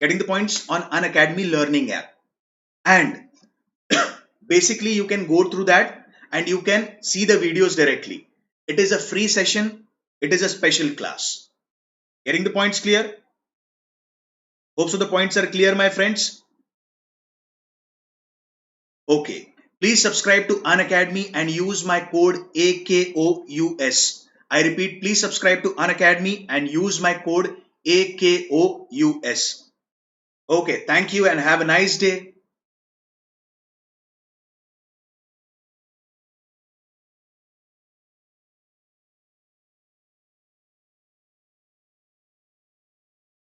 Getting the points on Unacademy Learning app. And basically, you can go through that and you can see the videos directly. It is a free session. It is a special class. Getting the points clear? Hope so the points are clear, my friends. Okay. Please subscribe to Unacademy and use my code AKOUS. I repeat, please subscribe to Unacademy and use my code AKOUS. Okay. Thank you and have a nice day.